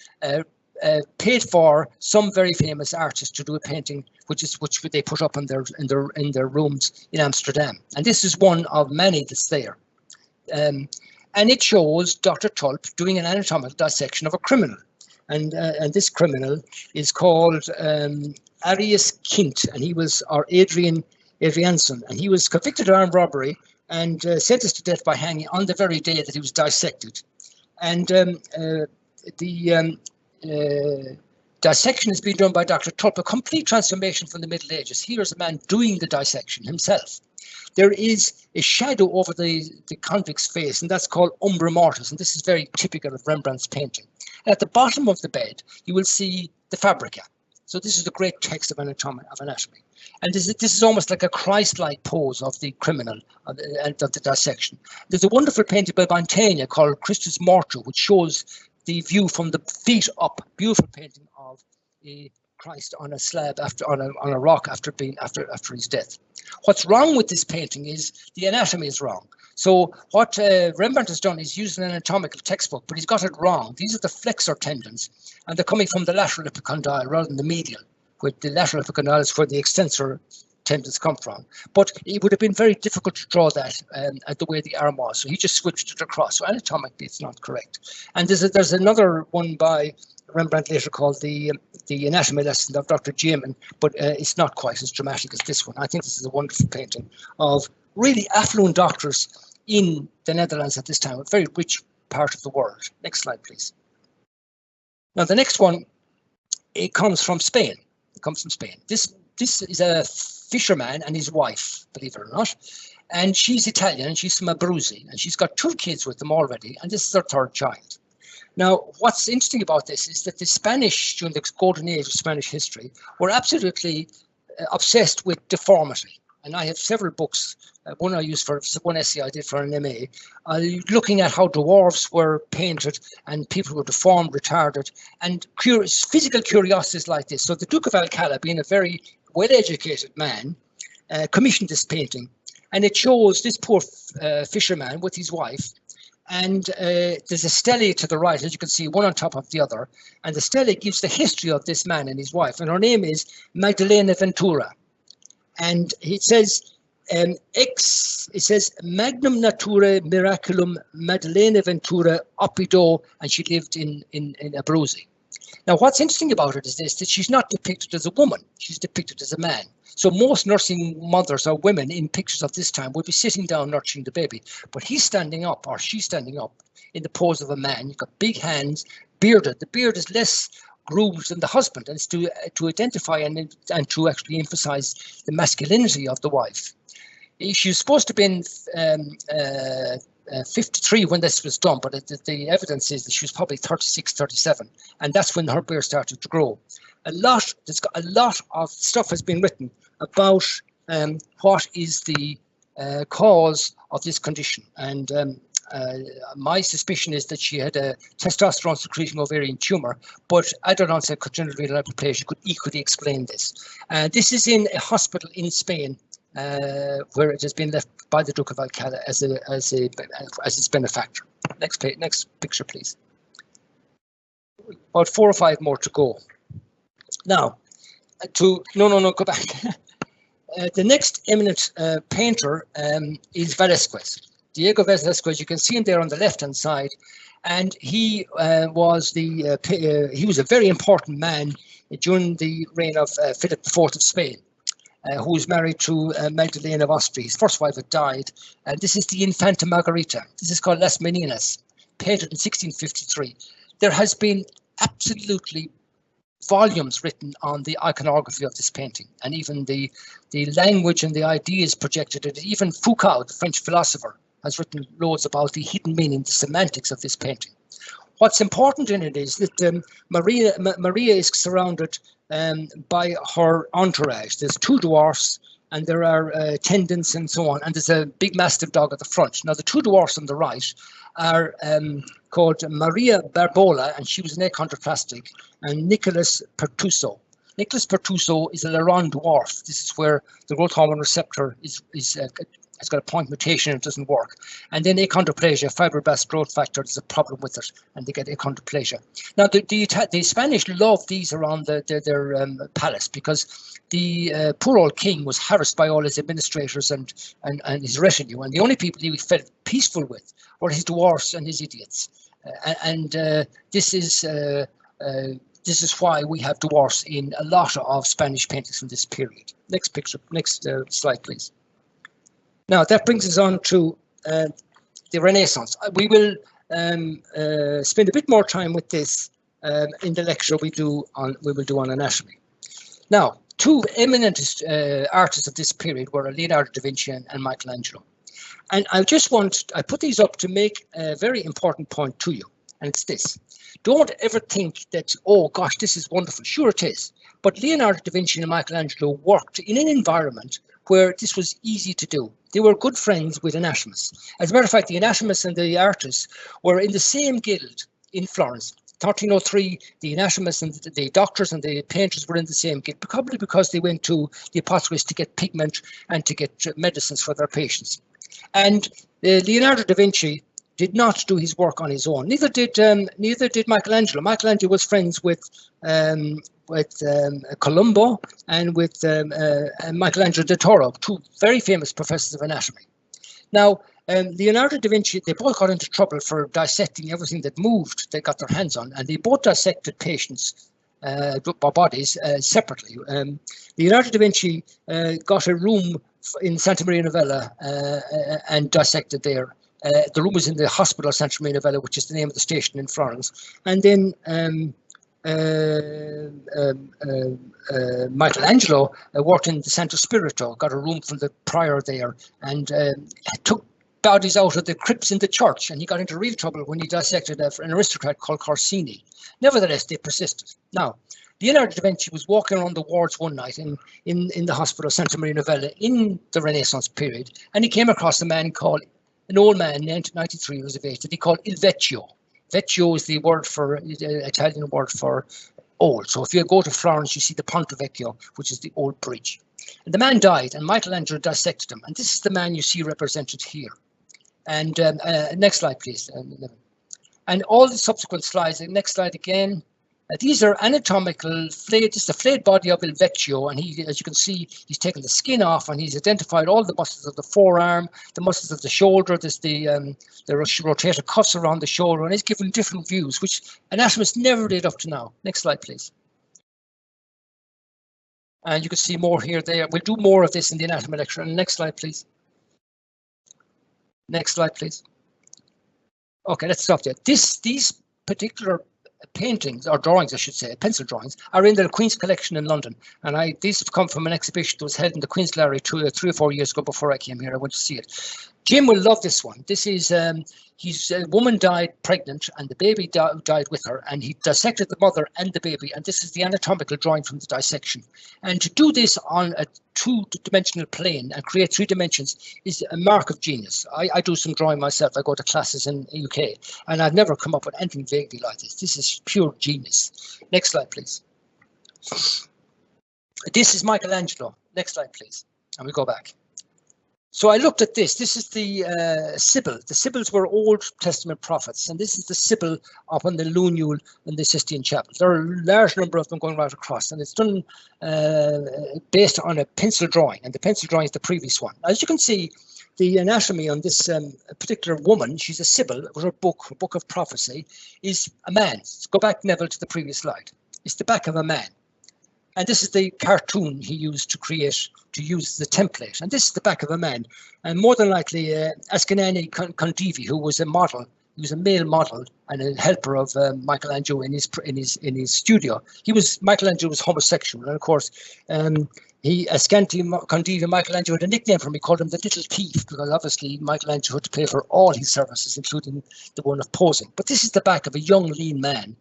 paid for some very famous artist to do a painting, which they put up in their rooms in Amsterdam. And this is one of many that's there. And it shows Dr. Tulp doing an anatomical dissection of a criminal. And this criminal is called Arius Kint, and he was, or Adrianson, and he was convicted of armed robbery and sentenced to death by hanging on the very day that he was dissected. And the dissection has been done by Dr. Tulp, a complete transformation from the Middle Ages. Here's a man doing the dissection himself. There is a shadow over the convict's face, and that's called umbra mortis, and this is very typical of Rembrandt's painting. And at the bottom of the bed, you will see the fabrica. So this is the great text of anatomy. And this is almost like a Christ-like pose of the criminal and of the dissection. There's a wonderful painting by Mantegna called Christus Mortu, which shows the view from the feet up. Beautiful painting of a Christ on a slab on a rock after his death. What's wrong with this painting is the anatomy is wrong. So what Rembrandt has done is used an anatomical textbook, but he's got it wrong. These are the flexor tendons, and they're coming from the lateral epicondyle rather than the medial, where the lateral epicondyle is where the extensor tendons come from. But it would have been very difficult to draw that at the way the arm was, so he just switched it across. So anatomically, it's not correct. And there's another one by Rembrandt later called the Anatomy Lesson of Dr. Jamin, but it's not quite as dramatic as this one. I think this is a wonderful painting of really affluent doctors in the Netherlands at this time, a very rich part of the world. Next slide, please. Now, the next one, it comes from Spain. This is a fisherman and his wife, believe it or not, and she's Italian and she's from Abruzzi, and she's got 2 kids with them already, and this is their 3rd child. Now, what's interesting about this is that the Spanish, during the golden age of Spanish history, were absolutely obsessed with deformity. And I have several books, one I used for one essay I did for an MA, looking at how dwarfs were painted and people were deformed, retarded, and physical curiosities like this. So the Duke of Alcala, being a very well-educated man, commissioned this painting. And it shows this poor fisherman with his wife. And there's a stele to the right, as you can see, one on top of the other. And the stele gives the history of this man and his wife. And her name is Magdalena Ventura. And it says, Magnum Natura Miraculum Magdalena Ventura Oppido, and she lived in Abruzzi. Now, what's interesting about it is this, that she's not depicted as a woman, she's depicted as a man. So most nursing mothers or women in pictures of this time would be sitting down nurturing the baby, but he's standing up, or she's standing up in the pose of a man. You've got big hands, bearded. The beard is less groomed than the husband, and it's to identify and to actually emphasize the masculinity of the wife. She was supposed to have been 53 when this was done, but the evidence is that she was probably 36, 37, and that's when her beard started to grow. A lot of stuff has been written about what is the cause of this condition, and my suspicion is that she had a testosterone secreting ovarian tumor, but adult-onset congenital renal hyperplasia could equally explain this. This is in a hospital in Spain, where it has been left by the Duke of Alcala as its benefactor. Next picture, please. About 4 or 5 more to go. Now, go back. The next eminent painter is Velázquez. Diego Velázquez, you can see him there on the left-hand side, and he was a very important man during the reign of Philip IV of Spain, who was married to Magdalene of Austria. His first wife had died, and this is the Infanta Margarita. This is called Las Meninas, painted in 1653. There has been absolutely volumes written on the iconography of this painting, and even the language and the ideas projected in it. Even Foucault, the French philosopher, has written loads about the hidden meaning, the semantics of this painting. What's important in it is that Maria is surrounded by her entourage. There's 2 dwarfs, and there are attendants and so on, and there's a big mastiff dog at the front. Now, the 2 dwarfs on the right are called Maria Barbola, and she was an achondroplastic, and Nicholas Pertuso. Nicholas Pertuso is a Laron dwarf. This is where the growth hormone receptor is It's got a point mutation and it doesn't work. And then achondroplasia, fibroblast growth factor, there's a problem with it, and they get achondroplasia. Now, the Spanish love these around their palace, because the poor old king was harassed by all his administrators and his retinue, and the only people he felt peaceful with were his dwarfs and his idiots. This is why we have dwarfs in a lot of Spanish paintings from this period. Next picture, next slide, please. Now that brings us on to the Renaissance. We will spend a bit more time with this in the lecture we will do on anatomy. Now, two eminent artists of this period were Leonardo da Vinci and Michelangelo. And I put these up to make a very important point to you, and it's this. Don't ever think that, oh gosh, this is wonderful. Sure it is. But Leonardo da Vinci and Michelangelo worked in an environment where this was easy to do. They were good friends with anatomists. As a matter of fact, the anatomists and the artists were in the same guild in Florence. 1303, the anatomists and the doctors and the painters were in the same guild, probably because they went to the apothecaries to get pigment and to get medicines for their patients. And Leonardo da Vinci did not do his work on his own. Neither did Michelangelo. Michelangelo was friends with Colombo and with Michelangelo da Toro, two very famous professors of anatomy. Now, Leonardo da Vinci, they both got into trouble for dissecting everything that moved they got their hands on, and they both dissected patients' bodies separately. Leonardo da Vinci got a room in Santa Maria Novella and dissected there. The room was in the hospital of Santa Maria Novella, which is the name of the station in Florence. And then Michelangelo worked in the Santo Spirito, got a room from the prior there, and took bodies out of the crypts in the church, and he got into real trouble when he dissected an aristocrat called Corsini. Nevertheless, they persisted. Now, Leonardo da Vinci was walking around the wards one night in the hospital of Santa Maria Novella in the Renaissance period, and he came across a man called, an old man, 93 years of age, that he called Il Vecchio. Vecchio is the word for, Italian word for old. So if you go to Florence, you see the Ponte Vecchio, which is the old bridge. And the man died, and Michelangelo dissected him. And this is the man you see represented here. And next slide, please. And all the subsequent slides, next slide again. These are anatomical flayed, this is the flayed body of Il Vecchio, and he, as you can see, he's taken the skin off and he's identified all the muscles of the forearm, the muscles of the shoulder, there's the rotator cuffs around the shoulder, and he's given different views, which anatomists never did up to now. Next slide, please. And you can see more here, there. We'll do more of this in the anatomy lecture. And next slide, please. Next slide, please. Okay, let's stop there. These particular paintings, or drawings I should say, pencil drawings, are in the Queen's collection in London, and these have come from an exhibition that was held in the Queen's Gallery 3 or 4 years ago before I came here. I went to see it. Jim will love this one. This is a woman died pregnant and the baby died with her, and he dissected the mother and the baby, and this is the anatomical drawing from the dissection. And to do this on a two-dimensional plane and create 3 dimensions is a mark of genius. I do some drawing myself. I go to classes in the UK, and I've never come up with anything vaguely like this. This is pure genius. Next slide, please. This is Michelangelo. Next slide, please. And we go back. So I looked at this. This is the Sibyl. The Sibyls were Old Testament prophets, and this is the Sibyl up on the lunule in the Sistine Chapel. There are a large number of them going right across, and it's done based on a pencil drawing, and the pencil drawing is the previous one. As you can see, the anatomy on this particular woman, she's a Sibyl, her book of prophecy, is a man. Go back, Neville, to the previous slide. It's the back of a man. And this is the cartoon he used to use the template. And this is the back of a man. And more than likely, Ascanani Condivi, who was a model, he was a male model and a helper of Michelangelo in his studio. Michelangelo was homosexual, and of course, Ascanani Condivi, Michelangelo had a nickname for him. He called him the Little Thief, because obviously Michelangelo had to pay for all his services, including the one of posing. But this is the back of a young, lean man.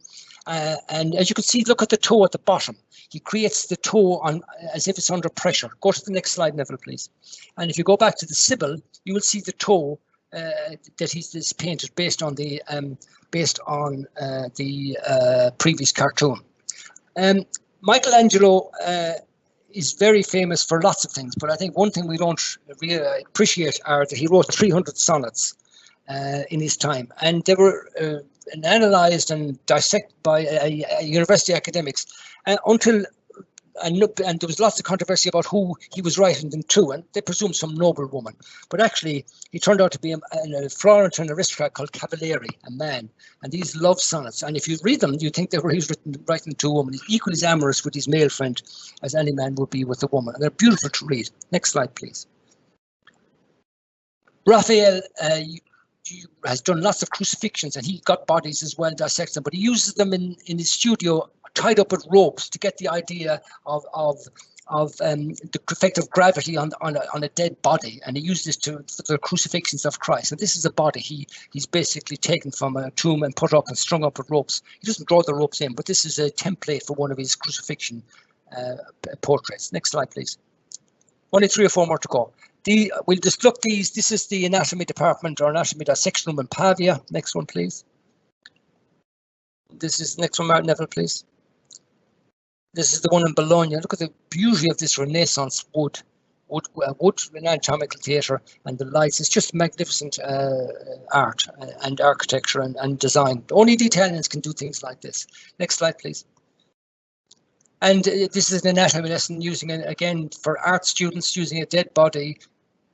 And as you can see, look at the toe at the bottom. He creates the toe on as if it's under pressure. Go to the next slide, Neville, please. And if you go back to the Sibyl, you will see the toe that he's painted based on the previous cartoon. Michelangelo is very famous for lots of things, but I think one thing we don't really appreciate are that he wrote 300 sonnets in his time, and they were analysed and dissected by university academics until. And there was lots of controversy about who he was writing them to, and they presumed some noble woman. But actually, he turned out to be a Florentine aristocrat called Cavalieri, a man. And these love sonnets, and if you read them, you think he was writing to a woman. He's equally as amorous with his male friend as any man would be with a woman. And they're beautiful to read. Next slide, please. Rafael has done lots of crucifixions, and he got bodies as well, dissects them, but he uses them in his studio, tied up with ropes to get the idea of the effect of gravity on a dead body, and he used this for the Crucifixions of Christ. And this is a body he's basically taken from a tomb and put up and strung up with ropes. He doesn't draw the ropes in, but this is a template for one of his crucifixion portraits. Next slide, please. Only 3 or 4 more to go. We'll just look these. This is the anatomy department or anatomy dissection room in Pavia. Next one, please. This is next one, Martin Neville, please. This is the one in Bologna. Look at the beauty of this Renaissance wood anatomical theatre and the lights. It's just magnificent art and architecture and design. Only the Italians can do things like this. Next slide, please. And this is an anatomy lesson using, again, for art students, using a dead body,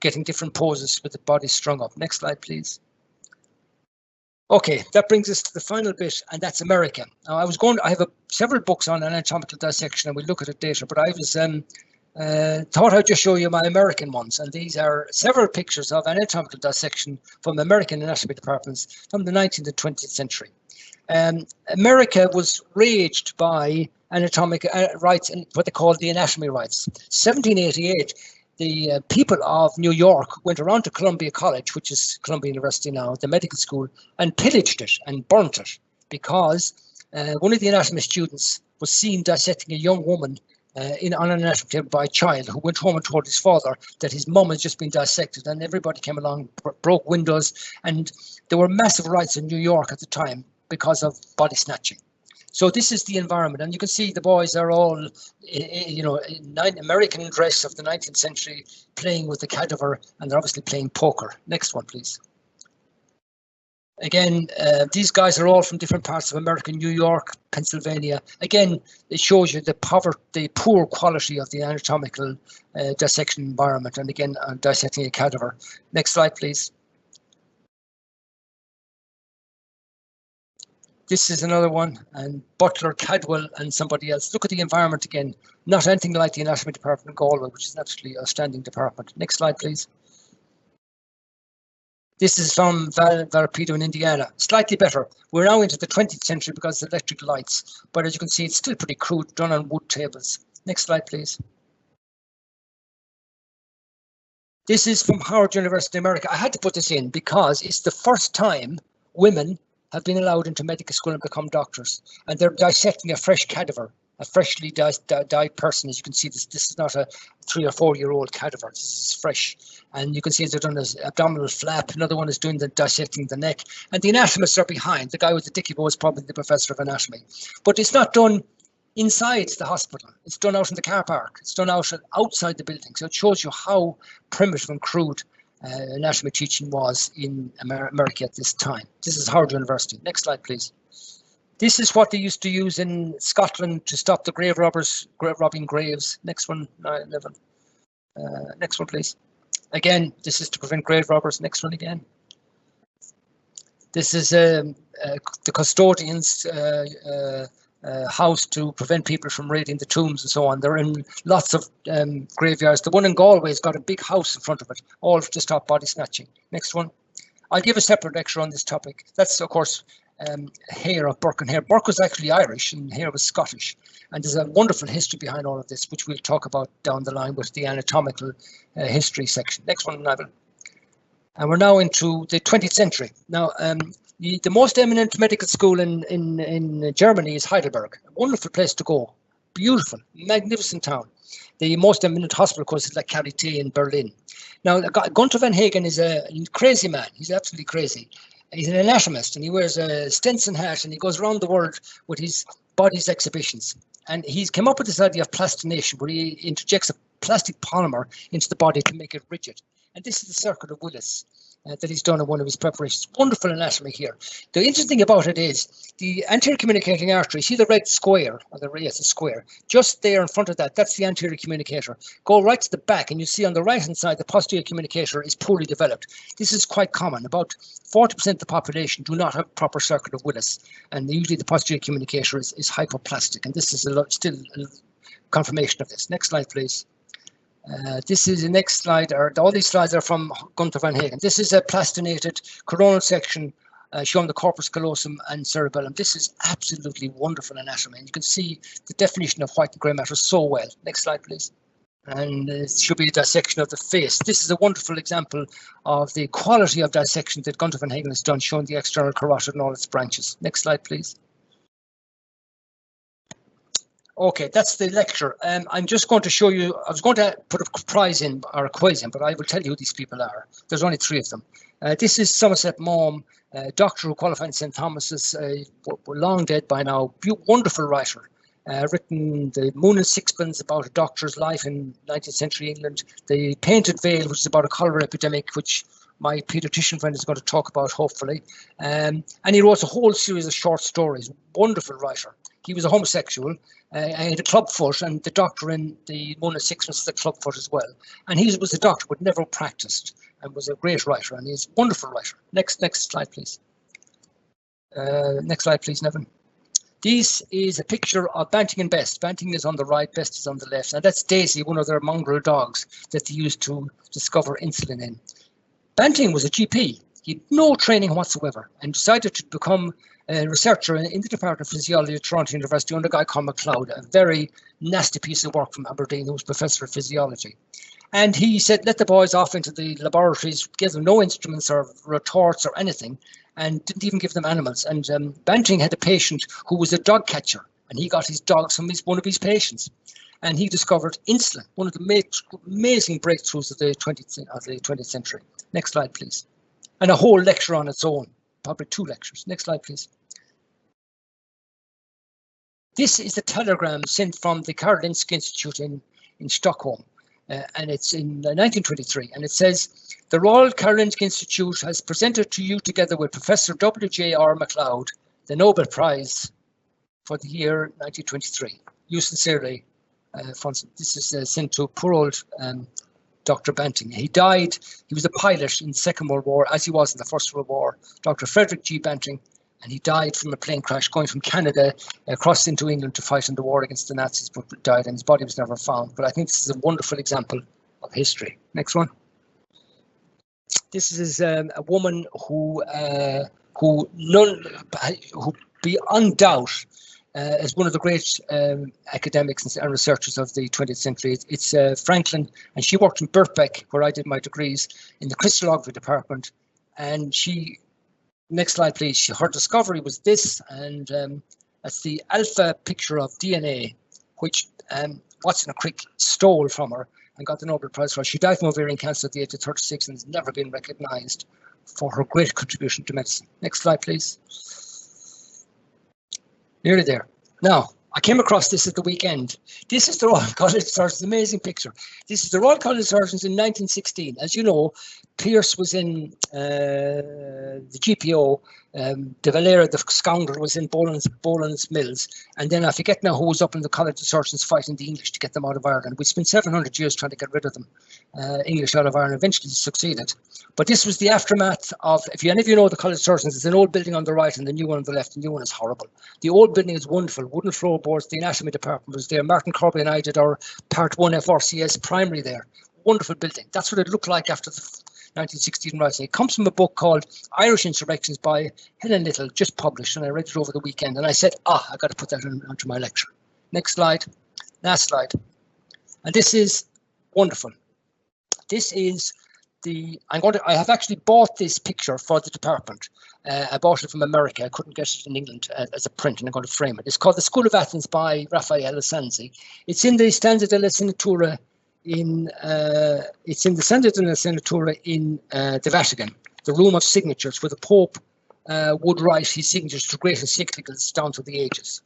getting different poses with the body strung up. Next slide, please. Okay, that brings us to the final bit, and that's America. Now, I have several books on anatomical dissection, and we'll look at it later, but I was thought I'd just show you my American ones, and these are several pictures of anatomical dissection from American anatomy departments from the 19th and 20th century. America was raged by anatomic rights and what they called the anatomy rights. 1788, the people of New York went around to Columbia College, which is Columbia University now, the medical school, and pillaged it and burnt it because one of the anatomy students was seen dissecting a young woman on an anatomy table by a child who went home and told his father that his mum had just been dissected, and everybody came along, broke windows, and there were massive riots in New York at the time because of body snatching. So this is the environment, and you can see the boys are all, American dress of the 19th century, playing with the cadaver, and they're obviously playing poker. Next one, please. Again, these guys are all from different parts of America, New York, Pennsylvania. Again, it shows you the poor quality of the anatomical dissection environment, and again, dissecting a cadaver. Next slide, please. This is another one, and Butler, Cadwell, and somebody else. Look at the environment again. Not anything like the anatomy department in Galway, which is an absolutely outstanding department. Next slide, please. This is from Valparaiso in Indiana. Slightly better. We're now into the 20th century because of electric lights, but as you can see, it's still pretty crude, done on wood tables. Next slide, please. This is from Howard University, America. I had to put this in because it's the first time women have been allowed into medical school and become doctors, and they're dissecting a fresh cadaver, a freshly died person. As you can see, this is not a 3 or 4 year old cadaver. This is fresh, and you can see they're doing this abdominal flap. Another one is doing the dissecting the neck, and the anatomists are behind. The guy with the dicky bow is probably the professor of anatomy, but it's not done inside the hospital. It's done out in the car park. It's done outside the building. So it shows you how primitive and crude anatomy teaching was in America at this time. This is Howard University. Next slide, please. This is what they used to use in Scotland to stop the grave robbers robbing graves. Next one, 11. Next one, please. Again, this is to prevent grave robbers. Next one again. This is the custodians' house to prevent people from raiding the tombs and so on. They're in lots of graveyards. The one in Galway's got a big house in front of it, all to stop body snatching. Next one. I'll give a separate lecture on this topic. That's, of course, Hare of Burke and Hare. Burke was actually Irish and Hare was Scottish. And there's a wonderful history behind all of this, which we'll talk about down the line with the anatomical history section. Next one, Neville. And we're now into the 20th century. Now, the most eminent medical school in Germany is Heidelberg. A wonderful place to go. Beautiful, magnificent town. The most eminent hospital, of course, is like Charité in Berlin. Now, Gunther van Hagen is a crazy man. He's absolutely crazy. He's an anatomist, and he wears a Stetson hat, and he goes around the world with his body's exhibitions. And he's come up with this idea of plastination, where he interjects a plastic polymer into the body to make it rigid. And this is the circle of Willis that he's done in one of his preparations. Wonderful anatomy here. The interesting thing about it is the anterior communicating artery. See the red square, or the yes, a square, just there in front of that. That's the anterior communicator. Go right to the back, and you see on the right hand side the posterior communicator is poorly developed. This is quite common. About 40% of the population do not have proper circle of Willis, and usually the posterior communicator is hypoplastic. And this is still a confirmation of this. Next slide, please. This is the next slide, all these slides are from Gunther van Hagen. This is a plastinated coronal section showing the corpus callosum and cerebellum. This is absolutely wonderful anatomy, and you can see the definition of white and grey matter so well. Next slide, please. And it should be a dissection of the face. This is a wonderful example of the quality of dissection that Gunther van Hagen has done, showing the external carotid and all its branches. Next slide, please. Okay, that's the lecture. I'm just going to show you, I was going to put a prize in, or a quiz in, but I will tell you who these people are. There's only 3 of them. This is Somerset Maugham, doctor who qualified in St. Thomas's, long dead by now, wonderful writer. Written The Moon and Sixpence, about a doctor's life in 19th century England. The Painted Veil, which is about a cholera epidemic, which my paediatrician friend is going to talk about, hopefully. And he wrote a whole series of short stories. Wonderful writer. He was a homosexual. He had a club foot, and the doctor in The Moon and Sixpence had a club foot as well. And he was a doctor but never practiced, and was a great writer, and he's a wonderful writer. Next slide, please. Next slide, please, Nevin. This is a picture of Banting and Best. Banting is on the right, Best is on the left. And that's Daisy, one of their mongrel dogs that they used to discover insulin in. Banting was a GP. He had no training whatsoever, and decided to become a researcher in the Department of Physiology at Toronto University under a guy called MacLeod, a very nasty piece of work from Aberdeen, who was professor of physiology. And he said, let the boys off into the laboratories, give them no instruments or retorts or anything, and didn't even give them animals. And Banting had a patient who was a dog catcher, and he got his dogs from one of his patients. And he discovered insulin, one of the amazing breakthroughs of the 20th century. Next slide, please. And a whole lecture on its own, probably 2 lectures. Next slide, please. This is the telegram sent from the Karolinska Institute in Stockholm, and it's in 1923, and it says, the Royal Karolinska Institute has presented to you, together with Professor W.J.R. MacLeod, the Nobel Prize for the year 1923. You sincerely, Francis. This is sent to poor old Dr. Banting. He died, he was a pilot in the Second World War, as he was in the First World War, Dr. Frederick G. Banting, and he died from a plane crash going from Canada across into England to fight in the war against the Nazis, but died, and his body was never found. But I think this is a wonderful example of history. Next one. This is a woman who beyond doubt is one of the great academics and researchers of the 20th century. It's Franklin, and she worked in Birkbeck, where I did my degrees, in the crystallography department. And she, next slide, please. Her discovery was this, and that's the alpha picture of DNA, which Watson Crick stole from her and got the Nobel Prize for. She died from ovarian cancer at the age of 36 and has never been recognized for her great contribution to medicine. Next slide, please. Nearly there. Now, I came across this at the weekend. This is the Royal College of Surgeons, amazing picture. This is the Royal College of Surgeons in 1916. As you know, Pierce was in the GPO, De Valera, the scoundrel, was in Boland's Mills, and then I forget now who was up in the College of Surgeons fighting the English to get them out of Ireland. We spent 700 years trying to get rid of them, English out of Ireland, eventually succeeded. But this was the aftermath of, if any of you know the College of Surgeons, it's an old building on the right and the new one on the left. The new one is horrible. The old building is wonderful, wooden floorboards, the anatomy department was there. Martin Corbally and I did our Part 1 FRCS primary there. Wonderful building. That's what it looked like after the 1916 rising. It comes from a book called Irish Insurrections by Helen Little, just published, and I read it over the weekend, and I said, I got to put that onto my lecture. Next slide. Last slide. And this is wonderful. This is I have actually bought this picture for the department. I bought it from America. I couldn't get it in England as a print, and I'm going to frame it. It's called The School of Athens by Rafael Sanzi. It's in the Stanza della Senatura in the Vatican, the room of signatures, where the Pope would write his signatures to great encyclicals down to the ages.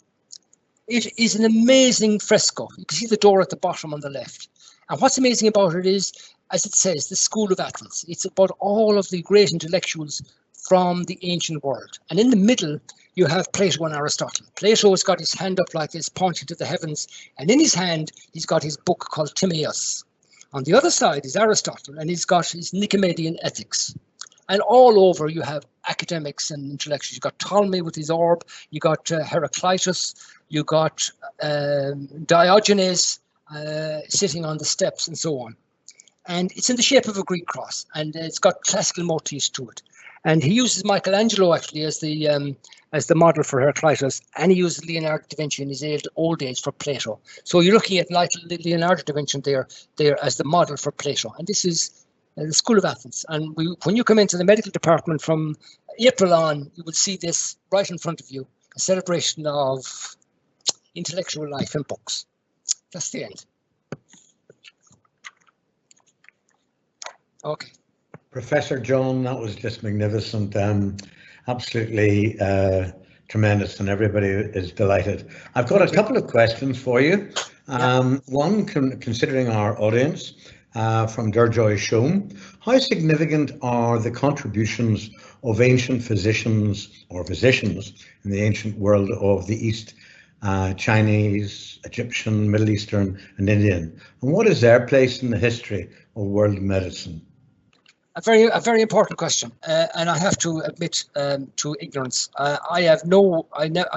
It is an amazing fresco. You can see the door at the bottom on the left. And what's amazing about it is, as it says, the School of Athens. It's about all of the great intellectuals from the ancient world. And in the middle, you have Plato and Aristotle. Plato has got his hand up like this, pointing to the heavens. And in his hand, he's got his book called Timaeus. On the other side is Aristotle, and he's got his Nicomachean Ethics. And all over, you have academics and intellectuals. You've got Ptolemy with his orb. You got Heraclitus. You got Diogenes sitting on the steps, and so on. And it's in the shape of a Greek cross, and it's got classical motifs to it. And he uses Michelangelo actually as the model for Heraclitus, and he uses Leonardo da Vinci in his old age for Plato. So you're looking at Leonardo da Vinci there as the model for Plato. And this is the School of Athens. And when you come into the medical department from April on, you will see this right in front of you, a celebration of intellectual life and books. That's the end. Okay. Professor John, that was just magnificent. Absolutely tremendous, and everybody is delighted. I've got a couple of questions for you. One, considering our audience, from Durjoy Shom, how significant are the contributions of ancient physicians in the ancient world of the East, Chinese, Egyptian, Middle Eastern, and Indian? And what is their place in the history of world medicine? A very important question, and I have to admit to ignorance. I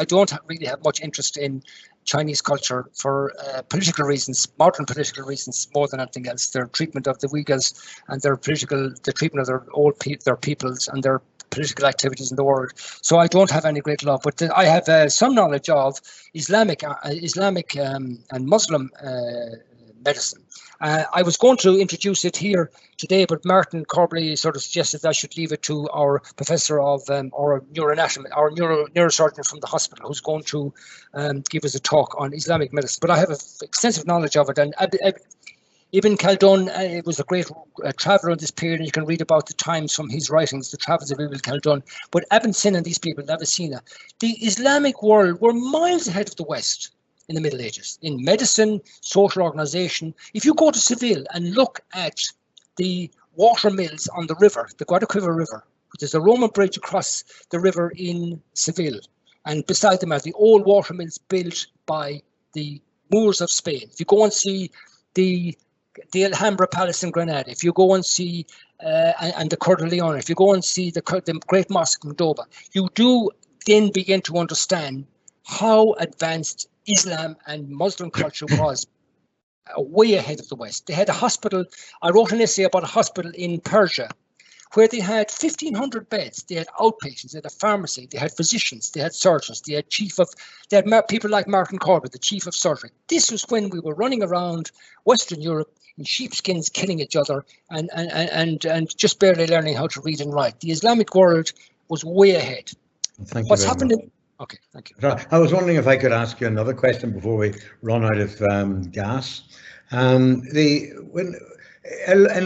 don't really have much interest in Chinese culture for political reasons, modern political reasons, more than anything else. Their treatment of the Uyghurs and the treatment of their peoples and their political activities in the world. So I don't have any great love, but I have some knowledge of Islamic and Muslim medicine. I was going to introduce it here today, but Martin Corbally sort of suggested I should leave it to our professor of our neurosurgeon from the hospital, who's going to give us a talk on Islamic medicine. But I have extensive knowledge of it, and Ibn Khaldun was a great traveller in this period, and you can read about the times from his writings, the travels of Ibn Khaldun. But Ibn Sina and these people, Avicenna, the Islamic world were miles ahead of the West in the Middle Ages, in medicine, social organization. If you go to Seville and look at the water mills on the river, the Guadalquivir River, there's a Roman bridge across the river in Seville, and beside them are the old water mills built by the Moors of Spain. If you go and see the Alhambra Palace in Granada, if you go and see and the Cur de Leon, if you go and see the Great Mosque in Cordoba, you do then begin to understand how advanced Islam and Muslim culture was way ahead of the West. They had a hospital. I wrote an essay about a hospital in Persia where they had 1,500 beds. They had outpatients, they had a pharmacy, they had physicians, they had surgeons, they had people like Martin Corbett, the chief of surgery. This was when we were running around Western Europe in sheepskins, killing each other and just barely learning how to read and write. The Islamic world was way ahead. Thank you. What's happened? Okay, thank you. I was wondering if I could ask you another question before we run out of gas. In a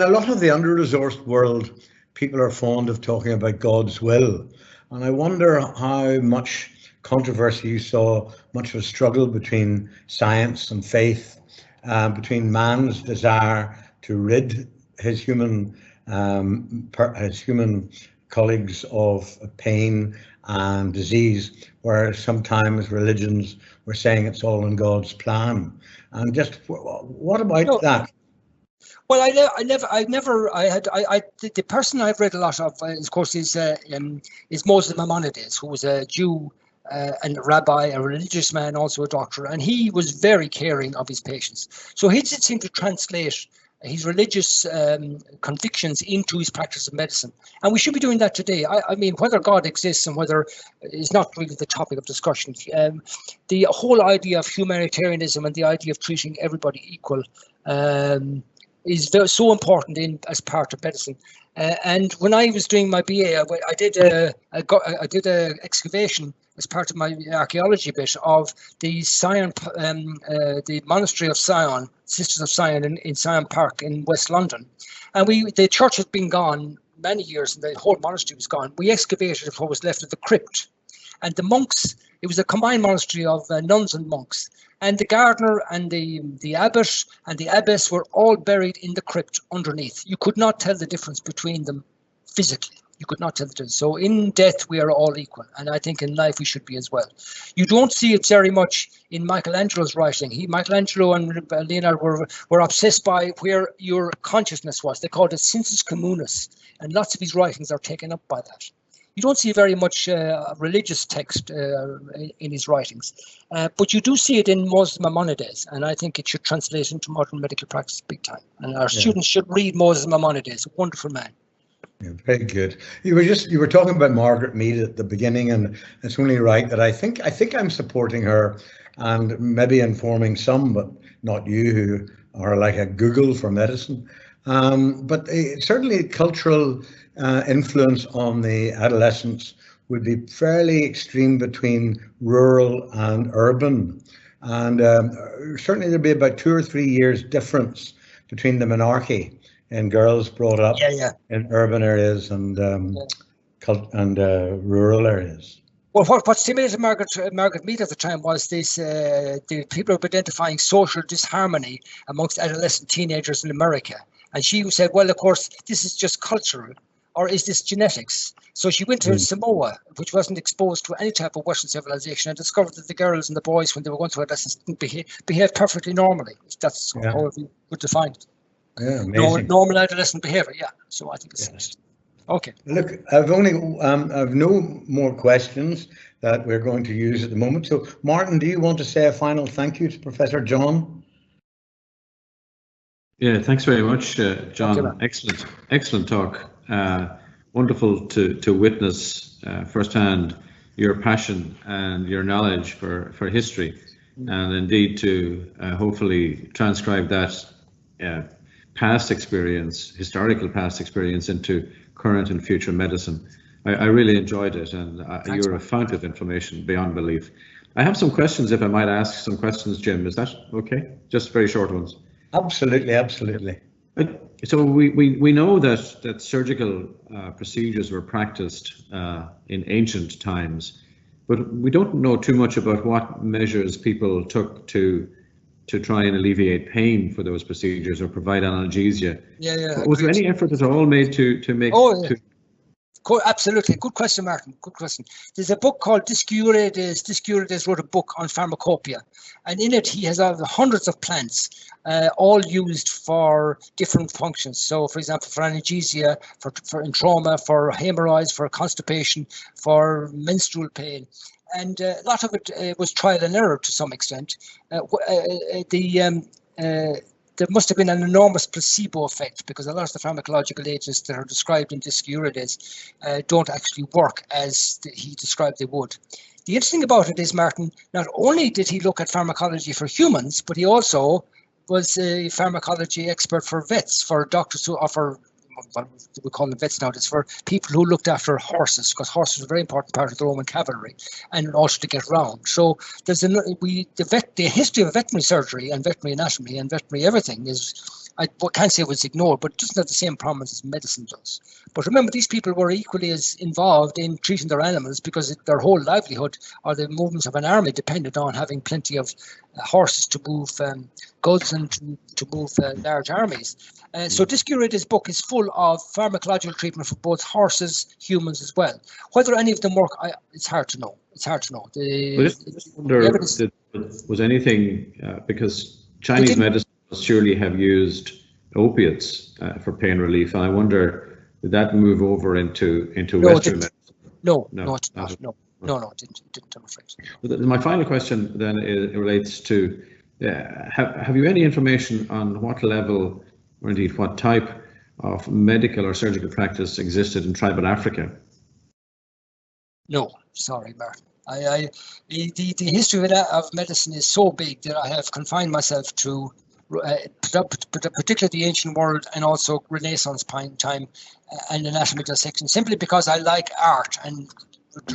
lot of the under-resourced world, people are fond of talking about God's will, and I wonder how much controversy you saw, much of a struggle between science and faith, between man's desire to rid his human colleagues of pain and disease, where sometimes religions were saying it's all in God's plan. And just what about that? Well, the person I've read a lot of, of course, is Moses Maimonides, who was a Jew and a rabbi, a religious man, also a doctor, and he was very caring of his patients. So he did seem to translate his religious convictions into his practice of medicine. And we should be doing that today. I mean, whether God exists and whether is not really the topic of discussion. The whole idea of humanitarianism and the idea of treating everybody equal is so important as part of medicine. And when I was doing my BA, I did a excavation as part of my archaeology bit of the Sion, the monastery of Sion, Sisters of Sion in Sion Park in West London. And the church had been gone many years and the whole monastery was gone. We excavated what was left of the crypt. And the monks, it was a combined monastery of nuns and monks. And the gardener and the abbot and the abbess were all buried in the crypt underneath. You could not tell the difference between them physically. You could not tell the difference. So in death, we are all equal. And I think in life, we should be as well. You don't see it very much in Michelangelo's writing. Michelangelo and Leonardo were obsessed by where your consciousness was. They called it sensus communis. And lots of his writings are taken up by that. You don't see very much religious text in his writings, but you do see it in Moses Maimonides, and I think it should translate into modern medical practice big time. And our students should read Moses Maimonides, a wonderful man. Yeah, very good. You were talking about Margaret Mead at the beginning, and it's only right that I think I'm supporting her and maybe informing some, but not you, who are like a Google for medicine. But certainly cultural influence on the adolescents would be fairly extreme between rural and urban. And certainly there'd be about 2 or 3 years difference between the monarchy and girls brought up in urban areas and rural areas. Well, what stimulated Margaret Mead at the time was this: the people were identifying social disharmony amongst adolescent teenagers in America, and she said, "Well, of course, this is just cultural, or is this genetics?" So she went to Samoa, which wasn't exposed to any type of Western civilization, and discovered that the girls and the boys, when they were going through adolescence, didn't behave perfectly normally. That's how we would define it. Yeah, amazing. Normal adolescent behavior. Yeah. So I think it's okay. Look, I've no more questions that we're going to use at the moment. So, Martin, do you want to say a final thank you to Professor John? Yeah, thanks very much, John. Excellent talk. Wonderful to witness firsthand your passion and your knowledge for history, and indeed to hopefully transcribe that past experience, historical past experience, into current and future medicine. I really enjoyed it, and you're a fount of information beyond belief. I have some questions, if I might ask some questions, Jim. Is that okay? Just very short ones. Absolutely, absolutely. So we know that surgical procedures were practiced in ancient times, but we don't know too much about what measures people took to try and alleviate pain for those procedures or provide analgesia. Was there any effort at all made to make? Absolutely. Good question, Martin. Good question. There's a book called Discurides. Discurides wrote a book on Pharmacopoeia, and in it he has hundreds of plants, all used for different functions. So, for example, for analgesia, for in trauma, for hemorrhoids, for constipation, for menstrual pain. And a lot of it was trial and error to some extent. There must have been an enormous placebo effect, because a lot of the pharmacological agents that are described in Discurides don't actually work as he described they would. The interesting about it is, Martin, not only did he look at pharmacology for humans, but he also was a pharmacology expert for vets, for doctors who offer, we call them vets nowadays, for people who looked after horses, because horses were a very important part of the Roman cavalry, and also to get around. So there's the history of veterinary surgery and veterinary anatomy and veterinary everything is, I can't say it was ignored, but it doesn't have the same prominence as medicine does. But remember, these people were equally as involved in treating their animals, because their whole livelihood, or the movements of an army, depended on having plenty of horses to move goods and to move large armies. So Discurides' book is full of pharmacological treatment for both horses, humans as well. Whether any of them work, it's hard to know. It's hard to know. Was anything, because Chinese medicine surely have used opiates for pain relief, and I wonder, did that move over into Western medicine? No, it didn't, I'm afraid. My final question then relates to, have you any information on what level, or indeed what type of medical or surgical practice existed in tribal Africa? No, sorry, Martin. The history of medicine is so big that I have confined myself to particularly the ancient world, and also Renaissance time and anatomy dissection, simply because I like art, and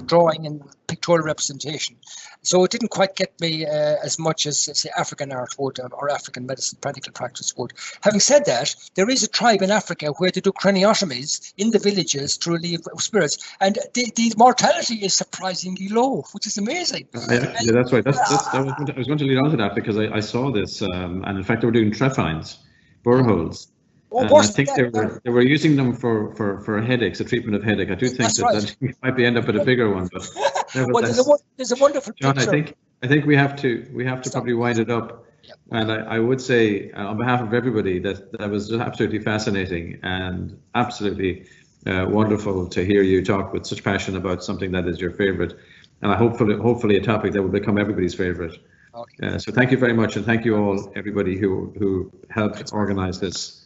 drawing and pictorial representation. So it didn't quite get me as much as, say, African art would, or African medicine practical practice would. Having said that, there is a tribe in Africa where they do craniotomies in the villages to relieve spirits, and the mortality is surprisingly low, which is amazing. Yeah, that's right. I was going to lead on to that because I saw this, and in fact they were doing trephinds, boreholes. And I think they were using them for headaches, a treatment of headache. I do think that might be end up with a bigger one, but well, there's a wonderful John, picture. I think we have to probably wind it up. Yep. And I would say on behalf of everybody that was absolutely fascinating and absolutely wonderful to hear you talk with such passion about something that is your favorite, and hopefully a topic that will become everybody's favorite. Okay. So thank you very much, and thank you all, everybody who helped organize this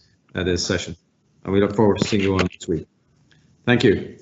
session, and we look forward to seeing you on next week. Thank you.